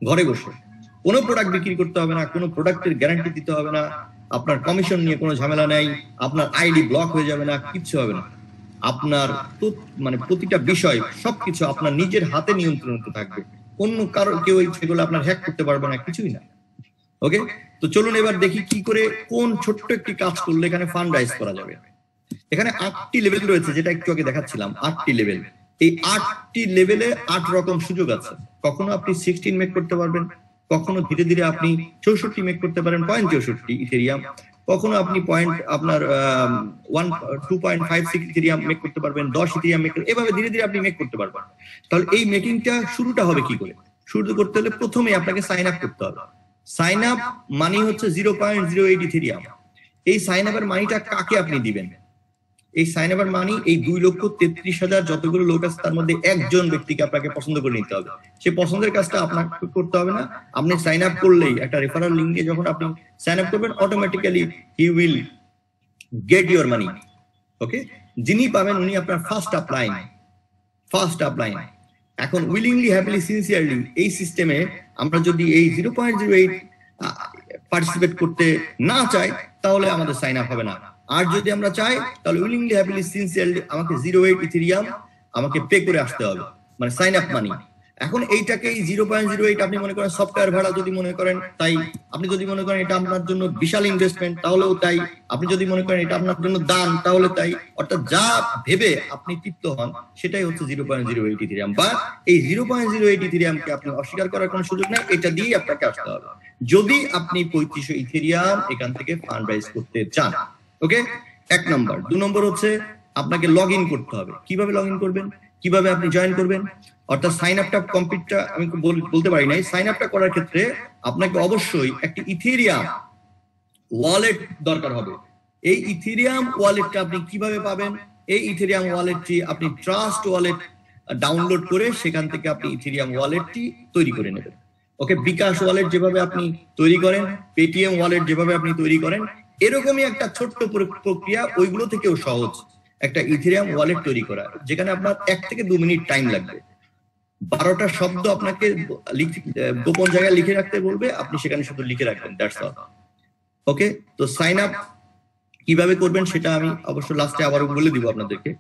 ঘরে বসে কোনো প্রোডাক্ট বিক্রি করতে হবে না, কোনো প্রোডাক্টের গ্যারান্টি দিতে হবে না, আপনার কমিশন নিয়ে কোনো ঝামেলা নাই, আপনার আইডি ব্লক হয়ে যাবে না, কিচ্ছু হবে না। আপনার মানে প্রতিটা বিষয় সবকিছু আপনার নিজের হাতে নিয়ন্ত্রণ থাকবে, অন্য কারো কেউ সেগুলো আপনার হ্যাক করতে পারবে না, কিছুই না। ওকে, তো চলুন এবার দেখি কি করে কোন ছোট্ট একটি কাজ করলে এখানে ফান্ড রাইজ করা যাবে। এখানে 8টি লেভেল রয়েছে, যেটা একটু আগে দেখাচ্ছিলাম, 8টি লেভেল। এই 8টি লেভেলে 8 রকম সুযোগ আছে। কখনো আপনি 16 মেক করতে পারবেন, কখনো ধীরে ধীরে আপনি 64 মেক করতে পারেন 0.64 ইথেরিয়াম, কখনো আপনি আপনার 2.56 ইথেরিয়াম মেক করতে পারবেন, 10 ইথেরিয়াম মেক, এভাবে ধীরে ধীরে আপনি মেক করতে পারবেন। তাহলে এই মেকিংটা শুরুটা হবে কি করে? শুরু করতে হলে প্রথমে আপনাকে সাইন আপ করতে হবে। সাইন আপ মানি হচ্ছে 0.08 ইথেরিয়াম। এই সাইন আপের মানিটা কাকে আপনি দিবেন? এই সাইন আপের মানি এই 2,33,000 যতগুলো লোক আছে তার মধ্যে একজন ব্যক্তিকে আপনাকে পছন্দ করে নিতে হবে। সে পছন্দের কাজটা আপনাকে করতে হবে না। আপনি সাইন আপ করলেই একটা রেফারাল লিংক দিয়ে যখন আপনি সাইন আপ করবেন, automatically he will get your money. Okay, যিনি পাবেন উনি আপনার ফার্স্ট আপলাইন। এখন উইলিংলি, হ্যাপিলি, সিনসিয়ারলি এই সিস্টেমে আমরা যদি এই 0.08 পার্টিসিপেট করতে না চাই তাহলে আমাদের সাইন আপ হবে না। আর যদি আমরা চাই তাহলে উইলিংলি, হ্যাপিলি, সিনসিয়ারলি আমাকে 0.8 ইথেরিয়াম আমাকে পে করে আসতে হবে, মানে সাইন আপ মানি। এখন এইটাকে 0.08 আপনি মনে করেন সফটওয়্যার ভাড়া, যদি মনে করেন তাই, আপনি যদি মনে করেন এটা আপনার জন্য বিশাল ইনভেস্টমেন্ট তাহলেও তাই, আপনি যদি মনে করেন এটা আপনার জন্য দান তাহলে তাই। অর্থাৎ যা ভেবে আপনি তৃপ্ত হন সেটাই হচ্ছে 0.08 ইথেরিয়াম। বা এই 0.08 ইথেরিয়ামকে আপনি অস্বীকার করার কোনো সুযোগ নেই, এটা দিয়েই আপনাকে আসতে হবে যদি আপনি 3500 ইথেরিয়াম এখান থেকে ফান্ড রাইজ করতে চান। ওকে, 1 নম্বর। 2 নম্বর হচ্ছে আপনাকে লগ ইন করতে হবে। কিভাবে লগ ইন করবেন, কিভাবে আপনি জয়েন করবেন, অর্থাৎ সাইন আপটা কমপ্লিটটা আমি বলতে পারি নাই। সাইন আপটা করার ক্ষেত্রে আপনাকে অবশ্যই একটি ইথেরিয়াম ওয়ালেট দরকার হবে। এই ইথেরিয়াম ওয়ালেটটা আপনি কিভাবে পাবেন? এই ইথেরিয়াম ওয়ালেটটি আপনি ট্রাস্ট ওয়ালেট ডাউনলোড করে সেখান থেকে আপনি ইথেরিয়াম ওয়ালেটটি তৈরি করে নেবেন। ওকে, বিকাশ ওয়ালেট যেভাবে আপনি তৈরি করেন, পেটিএম ওয়ালেট যেভাবে আপনি তৈরি করেন, এরকমই একটা ছোট্ট প্রক্রিয়া, ওইগুলো থেকেও সহজ একটা ইথেরিয়াম ওয়ালেট তৈরি করা, যেখানে আপনার 1 থেকে 2 মিনিট টাইম লাগবে। 12টা শব্দ আপনাকে গোপন জায়গায় লিখে রাখতে বলবে, আপনি সেখানে শুধু লিখে রাখবেন, দ্যাটস অল। ওকে, তো সাইন আপ কিভাবে করবেন সেটা আমি অবশ্য লাস্টে আবার বলে দিব আপনাদেরকে।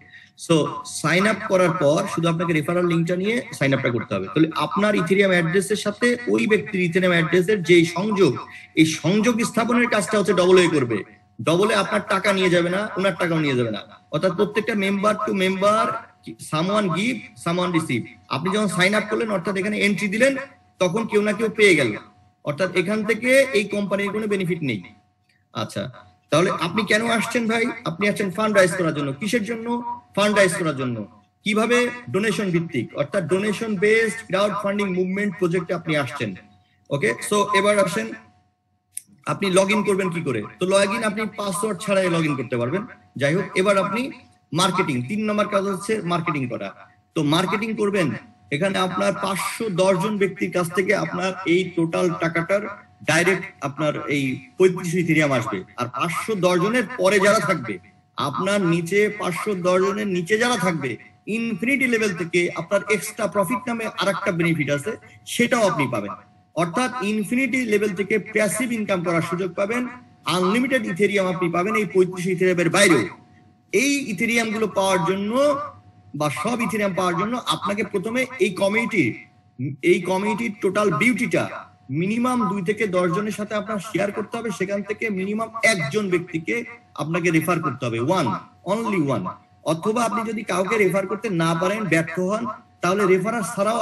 সো সাইন আপ করার পর শুধু আপনাকে রেফারেল লিংকটা নিয়ে সাইন আপটা করতে হবে। তাহলে আপনার ইথেরিয়াম অ্যাড্রেসের সাথে ওই ব্যক্তির ইথেরিয়াম অ্যাড্রেসের যে সংযোগ, এই সংযোগ স্থাপনের কাজটা হচ্ছে AA করবে। AA আপনার টাকা নিয়ে যাবে না, ওনার টাকাও নিয়ে যাবে না। অর্থাৎ প্রত্যেকটা member two member, someone give someone receive. আপনি যখন সাইন আপ করলেন, অর্থাৎ এখানে এন্ট্রি দিলেন, তখন কেউ না কেউ পেয়ে গেল। অর্থাৎ এখান থেকে এই কোম্পানির কোনো বেনিফিট নেই। আচ্ছা, তাহলে আপনি কেন আসছেন ভাই? আপনি আসছেন ফান্ড রাইজ করার জন্য। কিসের জন্য? ফান্ড রাইজ করার জন্য। কিভাবে? ডোনেশন ভিত্তিক, অর্থাৎ donation based crowd funding movement প্রজেক্টে আপনি আসছেন। ওকে, সো এবার আসেন আপনি লগ ইন করবেন কি করে? তো লগ ইন আপনি পাসওয়ার্ড ছাড়াই লগ ইন করতে পারবেন। যাই হোক, এবার আপনি মার্কেটিং, 3 নম্বর কাজ হচ্ছে মার্কেটিং করা। তো মার্কেটিং করবেন, এখানে আপনার 510 জন ব্যক্তির কাছ থেকে আপনার এই টোটাল টাকাটার ডাইরেক্ট আপনার এই 3500 ইথেরিয়াম আসবে। আর 510 জনের পরে যারা থাকবে, আপনার নিচে 510 জনের নিচে যারা থাকবে, ইনফিনিটি লেভেল থেকে আপনার এক্সট্রা প্রফিট নামে আরেকটা বেনিফিট আছে, সেটাও আপনি পাবেন। অর্থাৎ ইনফিনিটি লেভেল থেকে প্যাসিভ ইনকাম করার সুযোগ পাবেন। আনলিমিটেড ইথেরিয়াম আপনি পাবেন এই 3500 ইথেরিয়ামের বাইরেও। এই ইথেরিয়াম গুলো পাওয়ার জন্য বা সব ইথেরিয়াম পাওয়ার জন্য আপনাকে প্রথমে এই কমিউনিটির টোটাল বিউটিটা মিনিমাম 2 থেকে 10 জনের সাথে আপনার শেয়ার করতে হবে। সেখান থেকে মিনিমাম 1 জন ব্যক্তিকে আপনাকে রেফার করতে হবে, অনলি ওয়ান। অথবা আপনি যদি কাউকে রেফার করতে না পারেন, ব্যর্থ হন, তাহলে রেফারার ছাড়াও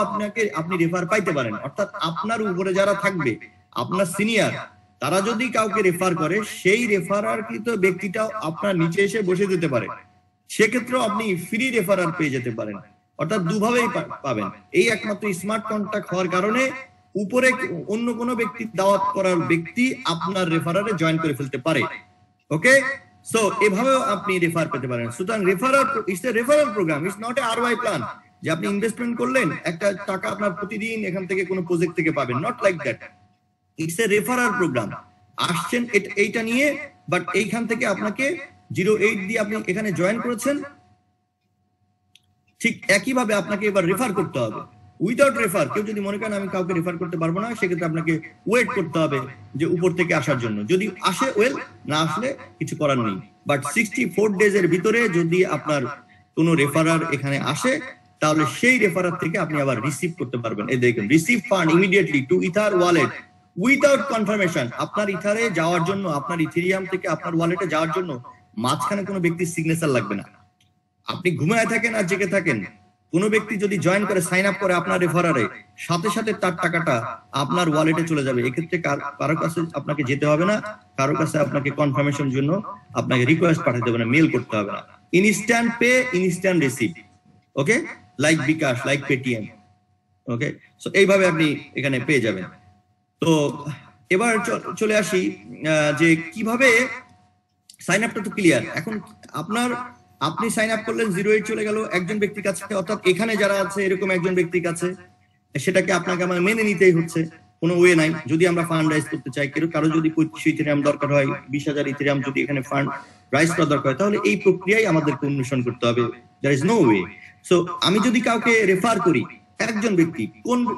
আপনি রেফার পাইতে পারেন। অর্থাৎ আপনার উপরে যারা থাকবে, আপনার সিনিয়র, তারা যদি কাউকে রেফার করে, সেই রেফারারকৃত ব্যক্তিটাও আপনার নিচে এসে বসে যেতে পারে। সেক্ষেত্রেও আপনি ফ্রি রেফারার পেয়ে যেতে পারেন। অর্থাৎ দুভাবেই পাবেন। এই একমাত্র স্মার্ট কন্ট্যাক্ট হওয়ার কারণে উপরে অন্য কোনো ব্যক্তি দাওয়াত করার ব্যক্তি আপনার রেফারারে জয়েন করে ফেলতে পারে। ওকে, সো এভাবেও আপনি রেফার পেতে পারেন। সুতরাং referral it's a referral program, it's not a RY plan যে আপনি ইনভেস্টমেন্ট করলেন একটা টাকা আপনার প্রতিদিন এখান থেকে কোনো প্রজেক্ট থেকে পাবেন, not like that. It's a referral program. আসছেন এইটা নিয়ে, বাট এইখান থেকে আপনাকে 08 দিয়ে আপনি এখানে জয়েন করেছেন, ঠিক একইভাবে আপনাকে এবার রেফার করতে হবে। উইদাউট রেফার কেউ যদি মনে করেন আমি কাউকে রেফার করতে পারবো না, সেক্ষেত্রে আপনাকে ওয়েট করতে হবে যে উপর থেকে আসার জন্য। যদি আসে ওয়েল, না আসলে কিছু করার নেই। বাট 64 ডেজ এর ভিতরে যদি আপনার কোনো রেফারার এখানে আসে, তাহলে সেই রেফারার থেকে আপনি আবার রিসিভ করতে পারবেন। এই দেখুন, receive fund immediately two ether wallet without confirmation. আপনার ইথারে যাওয়ার জন্য, আপনার ইথেরিয়াম থেকে আপনার ওয়ালেটে যাওয়ার জন্য মাঝখানে কোনো ব্যক্তির সিগনেচার লাগবে না। আপনি ঘুমায় থাকেন আর জেগে থাকেন, কোনো ব্যক্তি যদি জয়েন করে, সাইন আপ করে আপনার রেফারারে, সাথে সাথে তার টাকাটা আপনার ওয়ালেটে চলে যাবে। এক্ষেত্রে কারো কাছে আপনাকে যেতে হবে না, কারো কাছে আপনাকে কনফার্মেশন জন্য আপনাকে রিকোয়েস্ট পাঠাতে হবে না, মেল করতে হবে না। Instant pay, instant receive. Okay, like bKash, like Paytm. Okay, so এইভাবে আপনি এখানে পেয়ে যাবেন। তো এবার চলে আসি যে কিভাবে সাইন আপটা তো ক্লিয়ার। এখন আপনি সাইন আপ করলেন, 08 চলে গেল একজন ব্যক্তির কাছে, অর্থাৎ এখানে যারা আছে এরকম একজন ব্যক্তির কাছে, সেটাকে আপনাকে আমার মেনে নিতেই হচ্ছে, কোনো ওয়ে নাই। যদি আমরা ফান্ড রাইজ করতে চাই, কারো যদি 25 ইথেরিয়াম দরকার হয়, 20,000 ইথেরিয়াম যদি এখানে ফান্ড রাইজ করা দরকার হয়, তাহলে এই প্রক্রিয়ায় আমাদেরকে অনুসরণ করতে হবে। There is no way. So আমি যদি কাউকে রেফার করি, একজন ব্যক্তি,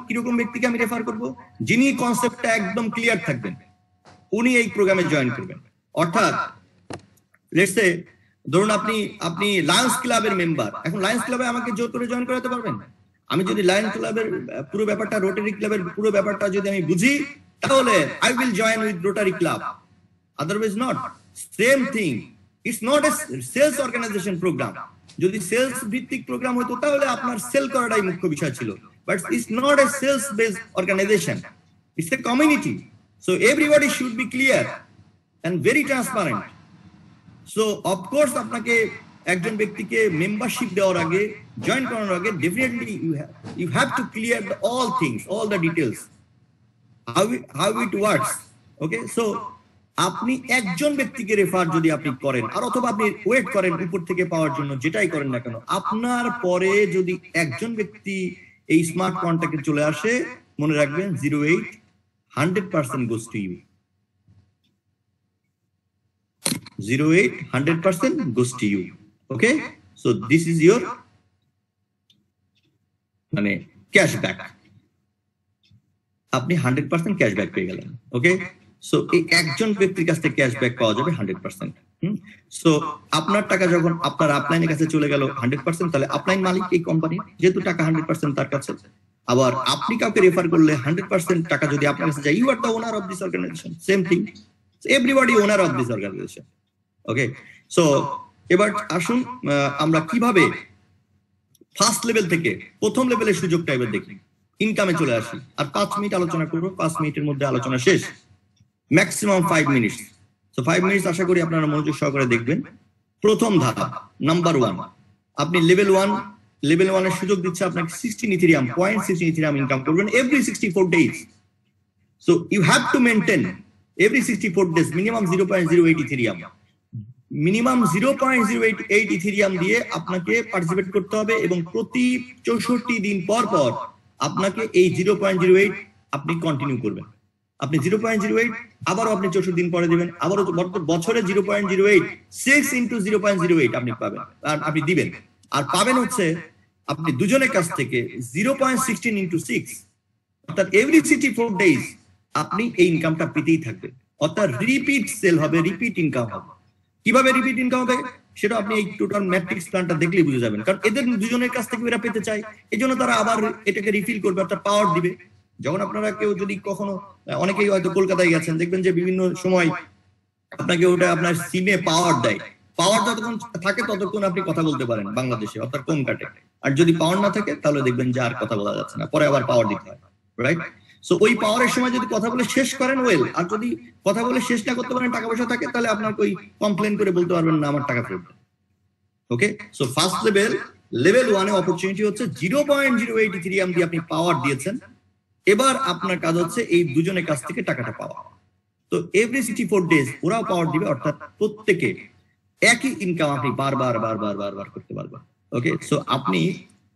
কিরকম ব্যক্তিকে আমি রেফার করব? যিনি কনসেপ্টটা একদম ক্লিয়ার থাকবেন, উনি এই প্রোগ্রামে জয়েন করবেন। অর্থাৎ লেটস সে ধরুন আপনি লায়ন্স ক্লাবের মেম্বার। এখন লায়ন্স ক্লাবে আমাকে জোর করে জয়েন করাতে পারবেন? আমি যদি লায়ন্স ক্লাবের পুরো ব্যাপারটা, রোটারি ক্লাবের পুরো ব্যাপারটা যদি আমি বুঝি, তাহলে I will join with Rotary club, otherwise not. Same thing, it's not a sales organization program. যদি সেলস ভিত্তিক প্রোগ্রাম হতো তাহলে আপনার সেল করাটাই মুখ্য বিষয় ছিল, but it's not a sales based organization, it's a community. So everybody should be clear and very transparent. So of course আপনাকে একজন ব্যক্তিকে মেম্বারশিপ দেওয়ার আগে, জয়েন করানোর আগে, definitely you have to clear all things, all the details, how it works. Okay, so আপনি একজন ব্যক্তিকে রেফার যদি আপনি করেন, আর অথবা আপনি ওয়েট করেন উপর থেকে পাওয়ার জন্য, যেটাই করেন না কেন, আপনার পরে যদি একজন ব্যক্তি এই স্মার্ট কন্ট্যাক্টে চলে আসে, মনে রাখবেন 08 100% goes to you। 08 100% goes to you। Okay, so this is your মানে ক্যাশব্যাক। আপনি 100% ক্যাশব্যাক পেয়ে গেলেন। ওকে, সো এই একজন ব্যক্তির কাছ থেকে ক্যাশব্যাক পাওয়া যাবে 100%। সো আপনার টাকা যখন আপনার আপলাইনের কাছে চলে গেল 100%, তাহলে আপলাইন মালিক এই কোম্পানি, যেহেতু টাকা 100% তার কাছে। আবার আপনি কাউকে রেফার করলে 100% টাকা যদি আপনার কাছে যায়, you are the owner of this organization. Same thing, everybody owner of this organization. Okay, so এবার আসুন আমরা কিভাবে ফার্স্ট লেভেল থেকে প্রথম লেভেলের সুযোগটা এবার দেখি, ইনকামে চলে আসি। আর 5 মিনিট আলোচনা করবো, 5 মিনিটের মধ্যে আলোচনা শেষ, ম্যাক্সিমাম 5 মিনিট। তো 5 মিনিট আশা করি আপনারা মনোযোগ সহকারে দেখবেন। প্রথম ধাপ, নাম্বার 1, আপনি লেভেল 1 এর সুযোগ দিচ্ছে আপনাকে 16 ইথেরিয়াম, 0.16 ইথেরিয়াম ইনকাম করবেন every 64 days. So you have to maintain every 64 days minimum 0.08 Ethereum. Minimum 0.08 Ethereum দিয়ে আপনাকে পার্টিসিপেট করতে হবে, এবং প্রতি 64 দিন পর পর আপনাকে এই 0.08 আপনি কন্টিনিউ করবেন। আপনি 0.08 আবারও আপনি 64 দিন পরে দিবেন, আবারও বছরে 0.08, 6 into 0.08 আপনি পাবেন, আর আপনি দিবেন। আর পাবেন হচ্ছে আপনি দুজনের কাছ থেকে 0.16 into 6, অর্থাৎ এভরি 64 ডেজ আপনি এই ইনকামটা পেতেই থাকবেন। অর্থাৎ রিপিট সেল হবে, রিপিট ইনকাম হবে। কিভাবে রিপিট ইনকাম হবে সেটা আপনি এই টোটাল ম্যাট্রিক্স প্ল্যানটা দেখলেই বুঝে যাবেন। কারণ এদের দুজনের কাছ থেকে এরা পেতে চায়, এই জন্য তারা আবার এটাকে রিফিল করবে, অর্থাৎ পাওয়ার দিবে। যখন আপনারা কেউ যদি কখনো, অনেকেই হয়তো কলকাতায় গেছেন, দেখবেন যে বিভিন্ন সময় আপনাকে ওটা আপনার সিমে পাওয়ার দেয়। পাওয়ার যতক্ষণ থাকে ততক্ষণ আপনি কথা বলতে পারেন বাংলাদেশে, অর্থাৎ কম কাটে। আর যদি পাওয়ার না থাকে তাহলে দেখবেন যে আর কথা বলা যাচ্ছে না, পরে আবার পাওয়ার দিতে হয়, রাইট? সো ওই পাওয়ারের সময় যদি কথা বলে শেষ করেন ওয়েল, আর যদি কথা বলে শেষ না করতে পারেন, টাকা পয়সা থাকে, তাহলে আপনাকে ওই কমপ্লেন করে বলতে পারবেন না আমার টাকা ফেরত। ওকে, সো ফার্স্ট লেভেল লেভেল 1 এ অপরচুনিটি হচ্ছে 0.08 ইথেরিয়াম দিয়ে আপনি পাওয়ার দিয়েছেন, এবার আপনার কাজ হচ্ছে এই দুজনের কাছ থেকে টাকাটা পাওয়া। তো এভরি 64 ডেজ ওরাও পাওয়ার দিবে, অর্থাৎ প্রত্যেকে একই ইনকাম আপনি বারবার বারবার বারবার করতে পারবেন। ওকে, সো আপনি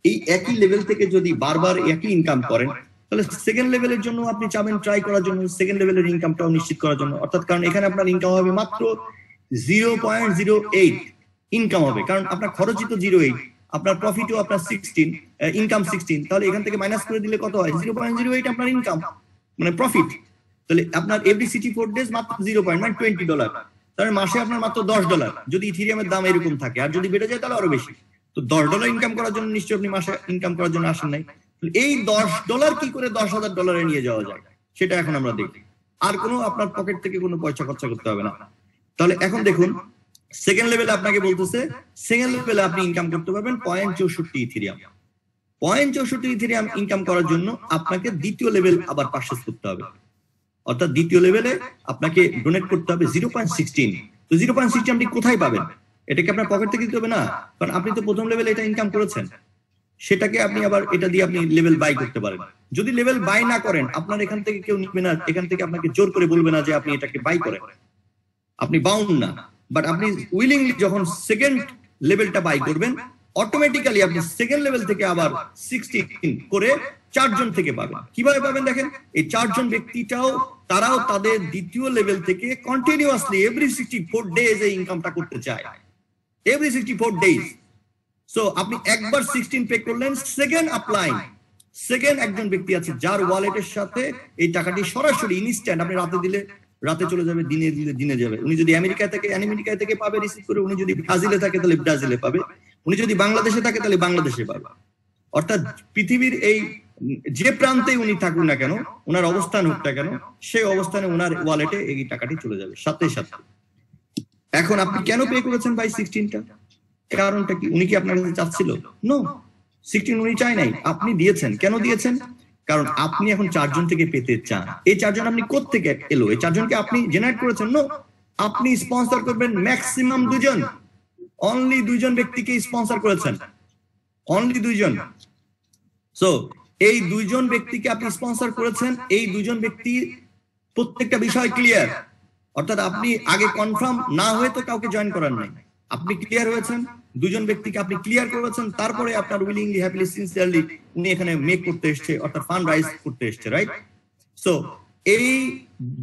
এই একই লেভেল থেকে যদি বারবার একই ইনকাম করেন, তাহলে সেকেন্ড লেভেলের জন্য আপনি চাবেন ট্রাই করার জন্য, সেকেন্ড লেভেলের ইনকামটাও নিশ্চিত করার জন্য, অর্থাৎ কারণ এখানে আপনার ইনকাম হবে মাত্র 0.08 ইনকাম হবে, কারণ আপনার খরচই তো 0.8, আপনার প্রফিটও আপনার 16, ইনকাম 16, তাহলে এখান থেকে মাইনাস করে দিলে কত হয়? 0.08 আপনার ইনকাম মানে প্রফিট। তাহলে আপনার এভরি 64 ডেজ মাত্র 0.20 ডলার, তাহলে মাসে আপনার মাত্র $10। যদি ইথেরিয়ামের দাম এরকম থাকে, আর যদি বেড়ে যায় তাহলে আরো বেশি। তো $10 ইনকাম করার জন্য নিশ্চয়ই আপনি মাসে ইনকাম করার জন্য আসেন নাই। এই $10 কি করে $10,000 নিয়ে যাওয়া যায় সেটা এখন আমরা দেখি। আর কোনো আপনার পকেট থেকে কোনো পয়সা খরচা করতে হবে না। তাহলে এখন দেখুন সেকেন্ড লেভেলে আপনাকে বলতেছে, সেকেন্ড লেভেলে আপনি ইনকাম করতে পারবেন 0.64 ইথেরিয়াম। 0.64 ইথেরিয়াম ইনকাম করার জন্য আপনাকে দ্বিতীয় লেভেল আবার পারচেজ করতে হবে, অর্থাৎ দ্বিতীয় লেভেলে আপনাকে ডোনেট করতে হবে 0.16। তো 0.16 আপনি কোথায় পাবেন? এটাকে আপনার পকেট থেকে দিতে হবে না, কারণ আপনি তো প্রথম লেভেলে এটা ইনকাম করেছেন, সেটাকে আপনি আবার এটা দিয়ে আপনি লেভেল বাই করতে পারেন। যদি লেভেল বাই না করেন, আপনার এখান থেকে কেউ নিবে না, এখান থেকে আপনাকে জোর করে বলবে না যে আপনি এটাকে বাই করেন, আপনি বাউন্ড না। বাট আপনি উইলিংলি যখন সেকেন্ড লেভেলটা বাই করবেন, অটোমেটিক্যালি আপনি সেকেন্ড লেভেল থেকে আবার 16 করে 4 জন থেকে পাবেন। কিভাবে পাবেন দেখেন, এই 4 জন ব্যক্তিটাও তারাও তাদের দ্বিতীয় লেভেল থেকে কন্টিনিউয়াসলি এভরি 64 ডেজ এই ইনকামটা করতে চায়, এভরি 64 ডেজ। সো আপনি একবার 16 পে করলেন, সেকেন্ড আপলাইন, সেকেন্ড একজন ব্যক্তি আছে যার ওয়ালেটের সাথে এই টাকাটি সরাসরি ইনস্ট্যান্ট আপনি রাতে দিলে রাতে চলে যাবে, দিনে দিলে দিনে যাবে। উনি যদি আমেরিকা থেকে পাবে রিসিভ করে, উনি যদি ব্রাজিলে থাকে তাহলে ব্রাজিলে পাবে, উনি যদি বাংলাদেশে থাকে তাহলে বাংলাদেশে পাবে। অর্থাৎ পৃথিবীর এই যে প্রান্তে উনি থাকুন না কেন, ওনার অবস্থান হোক না কেন, সেই অবস্থানে ওনার ওয়ালেটে এই টাকাটি চলে যাবে সাথে সাথে। এখন আপনি কেন পে করেছেন ভাই 16টা? কারণটা কি? উনি কি আপনার কাছে চাচ্ছিল? নো, 16 উনি চাই নাই, আপনি দিয়েছেন। কেন দিয়েছেন? কারণ আপনি এখন 4 জন থেকে পেতে চান। এই 4 জন আপনি কোত্থেকে এলো? এই 4 জনকে আপনি জেনারেট করেছেন? নো, আপনি স্পন্সর করবেন ম্যাক্সিমাম 2 জন, অনলি 2 জন ব্যক্তিকে স্পন্সর করেছেন, অনলি 2 জন। সো এই 2 জন ব্যক্তিকে আপনি স্পন্সর করেছেন, এই 2 জন ব্যক্তি প্রত্যেকটা বিষয় ক্লিয়ার, অর্থাৎ আপনি আগে কনফার্ম না হয়ে তো কাউকে জয়েন করার নাই, আপনি ক্লিয়ার হয়েছেন, 2 জন ব্যক্তিকে আপনি ক্লিয়ার করেছেন, তারপরে আপনার উইলিংলি হ্যাপিলি সিনসিয়ারলি উনি এখানে মেক করতে এসেছে, অর্থাৎ ফান্ড রাইজ করতে এসেছে, রাইট? সো এই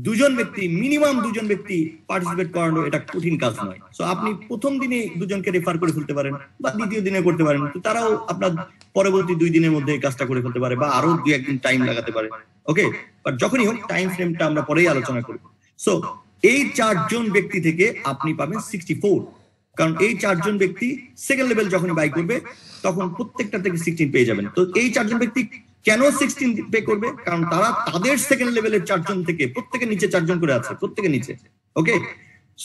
2 জন ব্যক্তি, মিনিমাম 2 জন ব্যক্তি পার্টিসিপেট করানো এটা কঠিন কাজ নয়। সো আপনি প্রথম দিনে 2 জনকে রেফার করে ফেলতে পারেন, বা দ্বিতীয় দিনে করতে পারেন, তো তারাও আপনার পরবর্তী 2 দিনের মধ্যে এই কাজটা করে ফেলতে পারে, বা আরো 2-1 দিন টাইম লাগাতে পারে। ওকে, বাট যখনই হোক টাইম ফ্রেমটা আমরা পরেই আলোচনা করব। সো এই 4 জন ব্যক্তি থেকে আপনি পাবেন 64, কারণ এই 4 জন ব্যক্তি সেকেন্ড লেভেল যখন বাই করবে তখন প্রত্যেকটা থেকে 16 পেয়ে যাবেন। তো এই 4 জন ব্যক্তি কেন 16 পে করবে? কারণ তারা তাদের সেকেন্ড লেভেলের 4 জন থেকে, প্রত্যেকের নিচে 4 জন করে আছে, প্রত্যেকের নিচে। ওকে,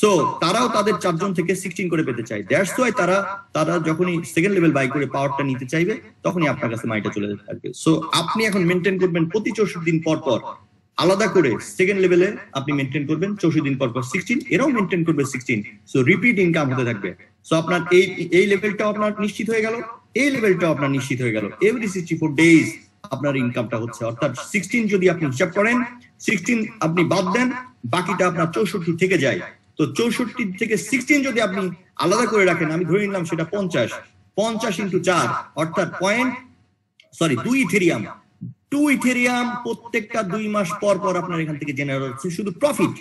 সো তারাও তাদের 4 জন থেকে 16 করে পেতে চায়। দ্যাটস ওয়াই তারা যখনই সেকেন্ড লেভেল বাই করে পাওয়ারটা নিতে চাইবে, তখনই আপনার কাছে মাইটা চলে যেতে থাকবে। সো আপনি এখন মেনটেন করবেন প্রতি 64 দিন পর পর আলাদা করে সেকেন্ড লেভেলে আপনি মেনটেন করবেন 64 দিন পর পর 16, এরাও মেনটেন করবে 16। সো রিপিট ইনকাম হতে থাকবে। সো আপনার এই লেভেলটাও আপনার নিশ্চিত হয়ে গেল, এই লেভেলটাও আপনার নিশ্চিত হয়ে গেল। এভরি 64 ডেজ আপনার ইনকামটা হচ্ছে, অর্থাৎ 16 যদি আপনি হিসাব করেন, 16 আপনি বাদ দেন, বাকিটা আপনার 64 থেকে যায়। তো 64 থেকে 16 যদি আপনি আলাদা করে রাখেন, আমি ধরে নিলাম সেটা 50 ইন্টু 4, অর্থাৎ 2 ইথেরিয়াম। 2 ইথেরিয়াম প্রত্যেকটা 2 মাস পর পর আপনার এখান থেকে জেনারেট হচ্ছে শুধু প্রফিট।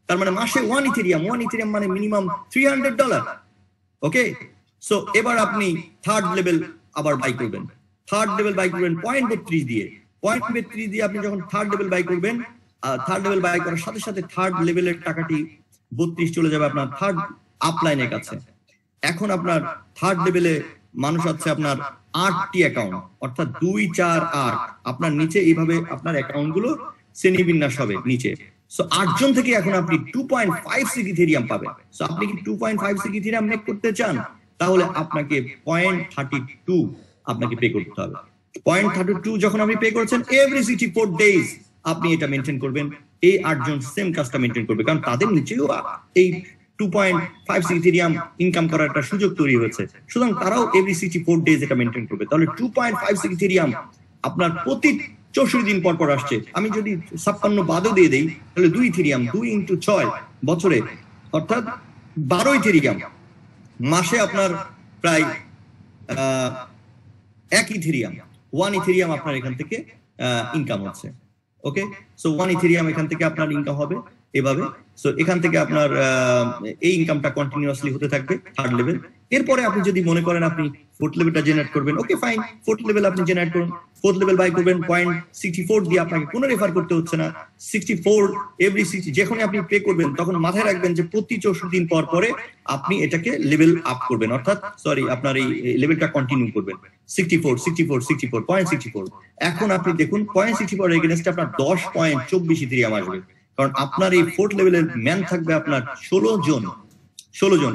তার মানে মাসে 1 ইথেরিয়াম মানে মিনিমাম $300। ওকে, সো এবার আপনি থার্ড লেভেল আবার বাই করবেন, থার্ড লেভেল বাই করবেন 0.32 দিয়ে। 0.32 দিয়ে আপনি যখন থার্ড লেভেল বাই করবেন, থার্ড লেভেল বাই করার সাথে সাথে থার্ড লেভেলের টাকাটি 32 চলে যাবে আপনার থার্ড আপলাইনের কাছে। এখন আপনার থার্ড লেভেলে মানুষ আছে আপনার 8টি অ্যাকাউন্ট, অর্থাৎ 2, 4, 8 আপনার নিচে এইভাবে আপনার অ্যাকাউন্ট গুলো শ্রেণীবিন্যাস হবে নিচে। সো 8 জন থেকে এখন আপনি 2.56 ইথেরিয়াম পাবেন। সো আপনি কি 2.56 ইথেরিয়াম মেক করতে চান, তাহলে আপনাকে 0.32 আপনাকে পে করতে হবে। 0.32 যখন আপনি পে করেছেন, এভরি 64 ডেজ আপনি এটা মেনটেন করবেন। এই 8 জন সেম কাজটা মেনটেন করবে, কারণ তাদের নিচেও এই 2.56 ইথেরিয়াম ইনকাম করার একটা সুযোগ তৈরি হয়েছে। সুতরাং তারাও এভরি 64 ডেজ এটা মেনটেন করবে। তাহলে 2.56 ইথেরিয়াম আপনার প্রতি 64 দিন পর পর আসছে। আমি যদি 56 বাদও দিয়ে দেই তাহলে 2 ইথেরিয়াম, 2 × 6 বছরে, অর্থাৎ 12 ইথেরিয়াম। মাসে আপনার প্রায় 1 ইথেরিয়াম, 1 ইথেরিয়াম আপনার এখান থেকে ইনকাম হচ্ছে। ওকে, সো 1 ইথেরিয়াম এখান থেকে আপনার ইনকাম হবে এভাবে। সো এখান থেকে আপনার এই ইনকামটা কন্টিনিউয়াসলি হতে থাকবে থার্ড লেভেল। এরপরে আপনি যদি মনে করেন আপনি ফোর্থ লেভেলটা জেনারেট করবেন, ওকে ফাইন, ফোর্থ লেভেল আপনি জেনারেট করুন। ফোর্থ লেভেল বাই করবেন 0.64 দিয়ে, আপনাকে কোনো রেফার করতে হচ্ছে না। 64 এভরি 60, যখন আপনি পে করবেন তখন মাথায় রাখবেন যে প্রতি 64 দিন পর পরে আপনি এটাকে লেভেল আপ করবেন, অর্থাৎ আপনার এই লেভেলটা কন্টিনিউ করবেন। 64 64 64 0.64। এখন আপনি দেখুন 0.64 এর এগেইনস্টে আপনার 10.24 ইথেরিয়াম আসবে, কারণ আপনার এই ফোর্থ লেভেলের ম্যান থাকবে আপনার 16 জন।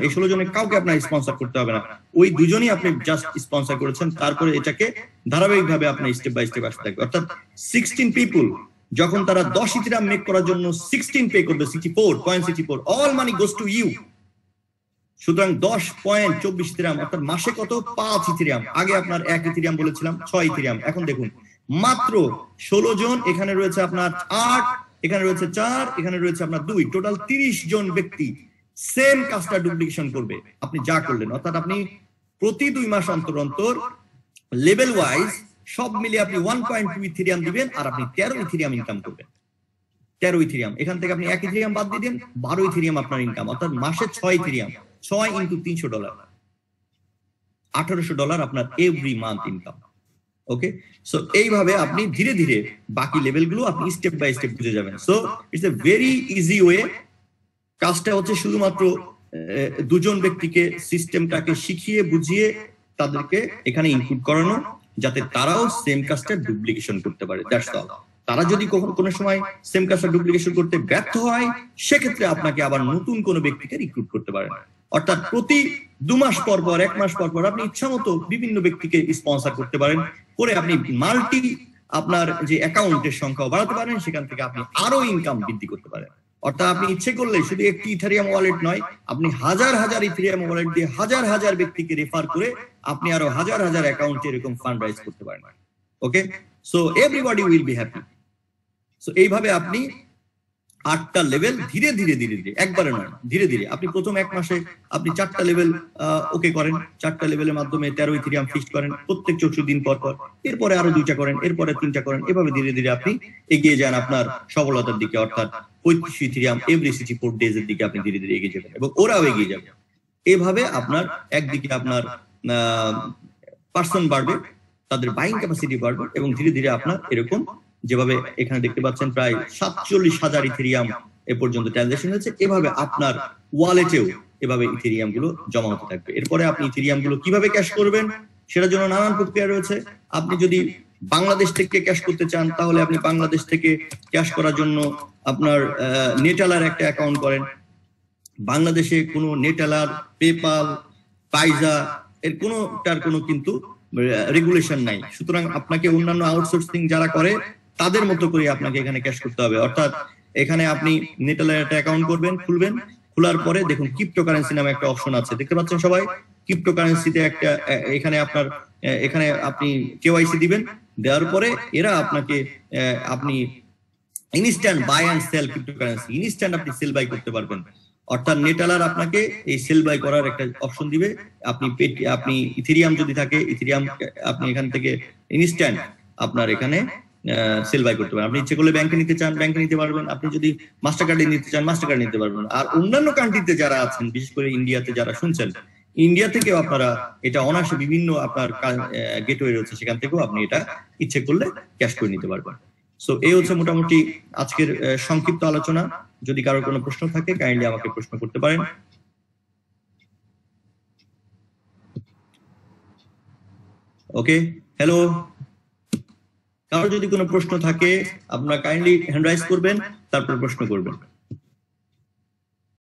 এই 16 জনের কাউকে আপনার স্পন্সর করতে হবে না, ওই দুজনই আপনি জাস্ট স্পন্সর করেছেন। তারপরে এটাকে ধারাবাহিকভাবে আপনার স্টেপ বাই স্টেপ আসতে থাকবে, অর্থাৎ 16 পিপল যখন তারা 10 ইথেরিয়াম মেক করার জন্য 16 পে করবে, 64.64, all money goes to you. সুতরাং 10.24 ইথেরিয়াম, অর্থাৎ মাসে কত? 5 ইথেরিয়াম। আগে আপনার 1 ইথেরিয়াম বলেছিলাম, 6 ইথেরিয়াম। এখন দেখুন মাত্র 16 জন, এখানে রয়েছে আপনার 8, এখানে রয়েছে 4, এখানে রয়েছে আপনার 2, টোটাল 30 জন ব্যক্তি সেম কাজটা ডুপ্লিকেশন করবে আপনি যা করলেন। অর্থাৎ আপনি প্রতি 2 মাস অন্তর অন্তর লেভেল ওয়াইজ সব মিলিয়ে আপনি 1.2 ইথেরিয়াম দিবেন, আর আপনি 13 ইথেরিয়াম ইনকাম করবেন। 13 ইথেরিয়াম, এখান থেকে আপনি 1 ইথেরিয়াম বাদ দিয়ে দেন, 12 ইথেরিয়াম আপনার ইনকাম, অর্থাৎ মাসে 6 ইথেরিয়াম, 6 × $300, $1800 আপনার এভরি মান্থ ইনকাম। ওকে, সো এইভাবে আপনি ধীরে ধীরে বাকি লেভেলগুলো আপনি স্টেপ বাই স্টেপ বুঝে যাবেন। So it's a very easy way. কাজটা হচ্ছে শুধুমাত্র 2 জন ব্যক্তিকে সিস্টেমটাকে শিখিয়ে বুঝিয়ে তাদেরকে এখানে ইনক্লুড করানো, যাতে তারাও সেম কাজটা ডুপ্লিকেশন করতে পারে। That's all. তারা যদি কোনো সময় সেম কাজটা ডুপ্লিকেশন করতে ব্যর্থ হয়, সেক্ষেত্রে আপনাকে আবার নতুন কোনো ব্যক্তিকে রিক্রুট করতে পারেন। অর্থাৎ প্রতি 2 মাস পর পর, 1 মাস পর পর আপনি ইচ্ছামতো বিভিন্ন ব্যক্তিকে স্পন্সর করতে পারেন, করে আপনি মাল্টি আপনার যে অ্যাকাউন্টের সংখ্যা বাড়াতে পারেন, সেখান থেকে আপনি আরো ইনকাম বৃদ্ধি করতে পারেন। অর্থাৎ আপনি ইচ্ছে করলে শুধু একটি ইথেরিয়াম ওয়ালেট নয়, আপনি হাজার হাজার ইথেরিয়াম ওয়ালেট দিয়ে হাজার হাজার ব্যক্তিকে রেফার করে আপনি আরো হাজার হাজার অ্যাকাউন্টে এরকম ফান্ড রাইজ করতে পারেন। Okay, so everybody will be happy. So এইভাবে আপনি 8টা লেভেল ধীরে ধীরে ধীরে ধীরে, একবারে নয়, ধীরে ধীরে আপনি প্রথম 1 মাসে আপনি 4টা লেভেল ওকে করেন, 4টা লেভেলের মাধ্যমে 13 ইথেরিয়াম ফিক্সড করেন প্রত্যেক 64 দিন পর পর, এরপরে আরো 2টা করেন, এরপরে 3টা করেন, এভাবে ধীরে ধীরে আপনি এগিয়ে যান আপনার সফলতার দিকে, অর্থাৎ 35 ইথেরিয়াম এভরি 64 ডেজ এর দিকে আপনি ধীরে ধীরে এগিয়ে যাবেন, এবং ওরাও এগিয়ে যাবে। এভাবে আপনার একদিকে আপনার পার্সন বাড়বে, তাদের বাইং ক্যাপাসিটি বাড়বে, এবং ধীরে ধীরে আপনার এরকম যেভাবে এখানে দেখতে পাচ্ছেন প্রায় 47,000 ইথেরিয়াম এ পর্যন্ত ট্রানজাকশন হয়েছে, এভাবে আপনার ওয়ালেটেও এভাবে ইথেরিয়াম গুলো জমা হতে থাকবে। এরপরে আপনি ইথেরিয়াম গুলো কিভাবে ক্যাশ করবেন সেটার জন্য নানান প্রক্রিয়া রয়েছে। আপনি যদি বাংলাদেশ থেকে ক্যাশ করতে চান, তাহলে আপনি বাংলাদেশ থেকে ক্যাশ করার জন্য আপনার নেটালার একটা অ্যাকাউন্ট করেন। বাংলাদেশে কোনো নেটালার, পেপাল, পাইজা এর কোনোটার কোনো কিন্তু রেগুলেশন নাই। সুতরাং আপনাকে অন্যান্য আউটসোর্সিং যারা করে তাদের মতো করে আপনাকে এখানে ক্যাশ করতে হবে। অর্থাৎ এখানে আপনি নেটালের একটা অ্যাকাউন্ট খুলবেন, খোলার পরে দেখুন ক্রিপ্টোকারেন্সি নামে একটা অপশন আছে, দেখতে পাচ্ছেন সবাই। ক্রিপ্টোকারেন্সিতে একটা এখানে আপনার এখানে আপনি কেওয়াইসি দিবেন, দেওয়ার পরে এরা আপনাকে আপনি instant buy and sell cryptocurrency, instant আপনি সেল বাই করতে পারবেন। অর্থাৎ নেটালার আপনাকে এই সেল বাই করার একটা অপশন দিবে। আপনি ইথেরিয়াম যদি থাকে, ইথেরিয়াম আপনি এখান থেকে ইনস্ট্যান্ট আপনার এখানে সেল বাই করতে পারেন। আপনি ইচ্ছে করলে ব্যাংকে নিতে চান, ব্যাংকে নিতে পারবেন। আপনি যদি মাস্টার কার্ডে নিতে চান, মাস্টার কার্ড নিতে পারবেন। আর অন্যান্য কান্ট্রিতে যারা আছেন, বিশেষ করে ইন্ডিয়াতে যারা শুনছেন, ইন্ডিয়া থেকেও আপনারা এটা অনায়াসে বিভিন্ন আপনার গেটওয়ে রয়েছে, সেখান থেকেও আপনি এটা ইচ্ছে করলে ক্যাশ করে নিতে পারবেন। সো এই হচ্ছে মোটামুটি আজকের সংক্ষিপ্ত আলোচনা। যদি কারো কোনো প্রশ্ন থাকে কাইন্ডলি আমাকে প্রশ্ন করতে পারেন। ওকে, হ্যালো, কারো যদি কোনো প্রশ্ন থাকে আপনারা কাইন্ডলি হ্যান্ড রাইজ করবেন, তারপর প্রশ্ন করবেন।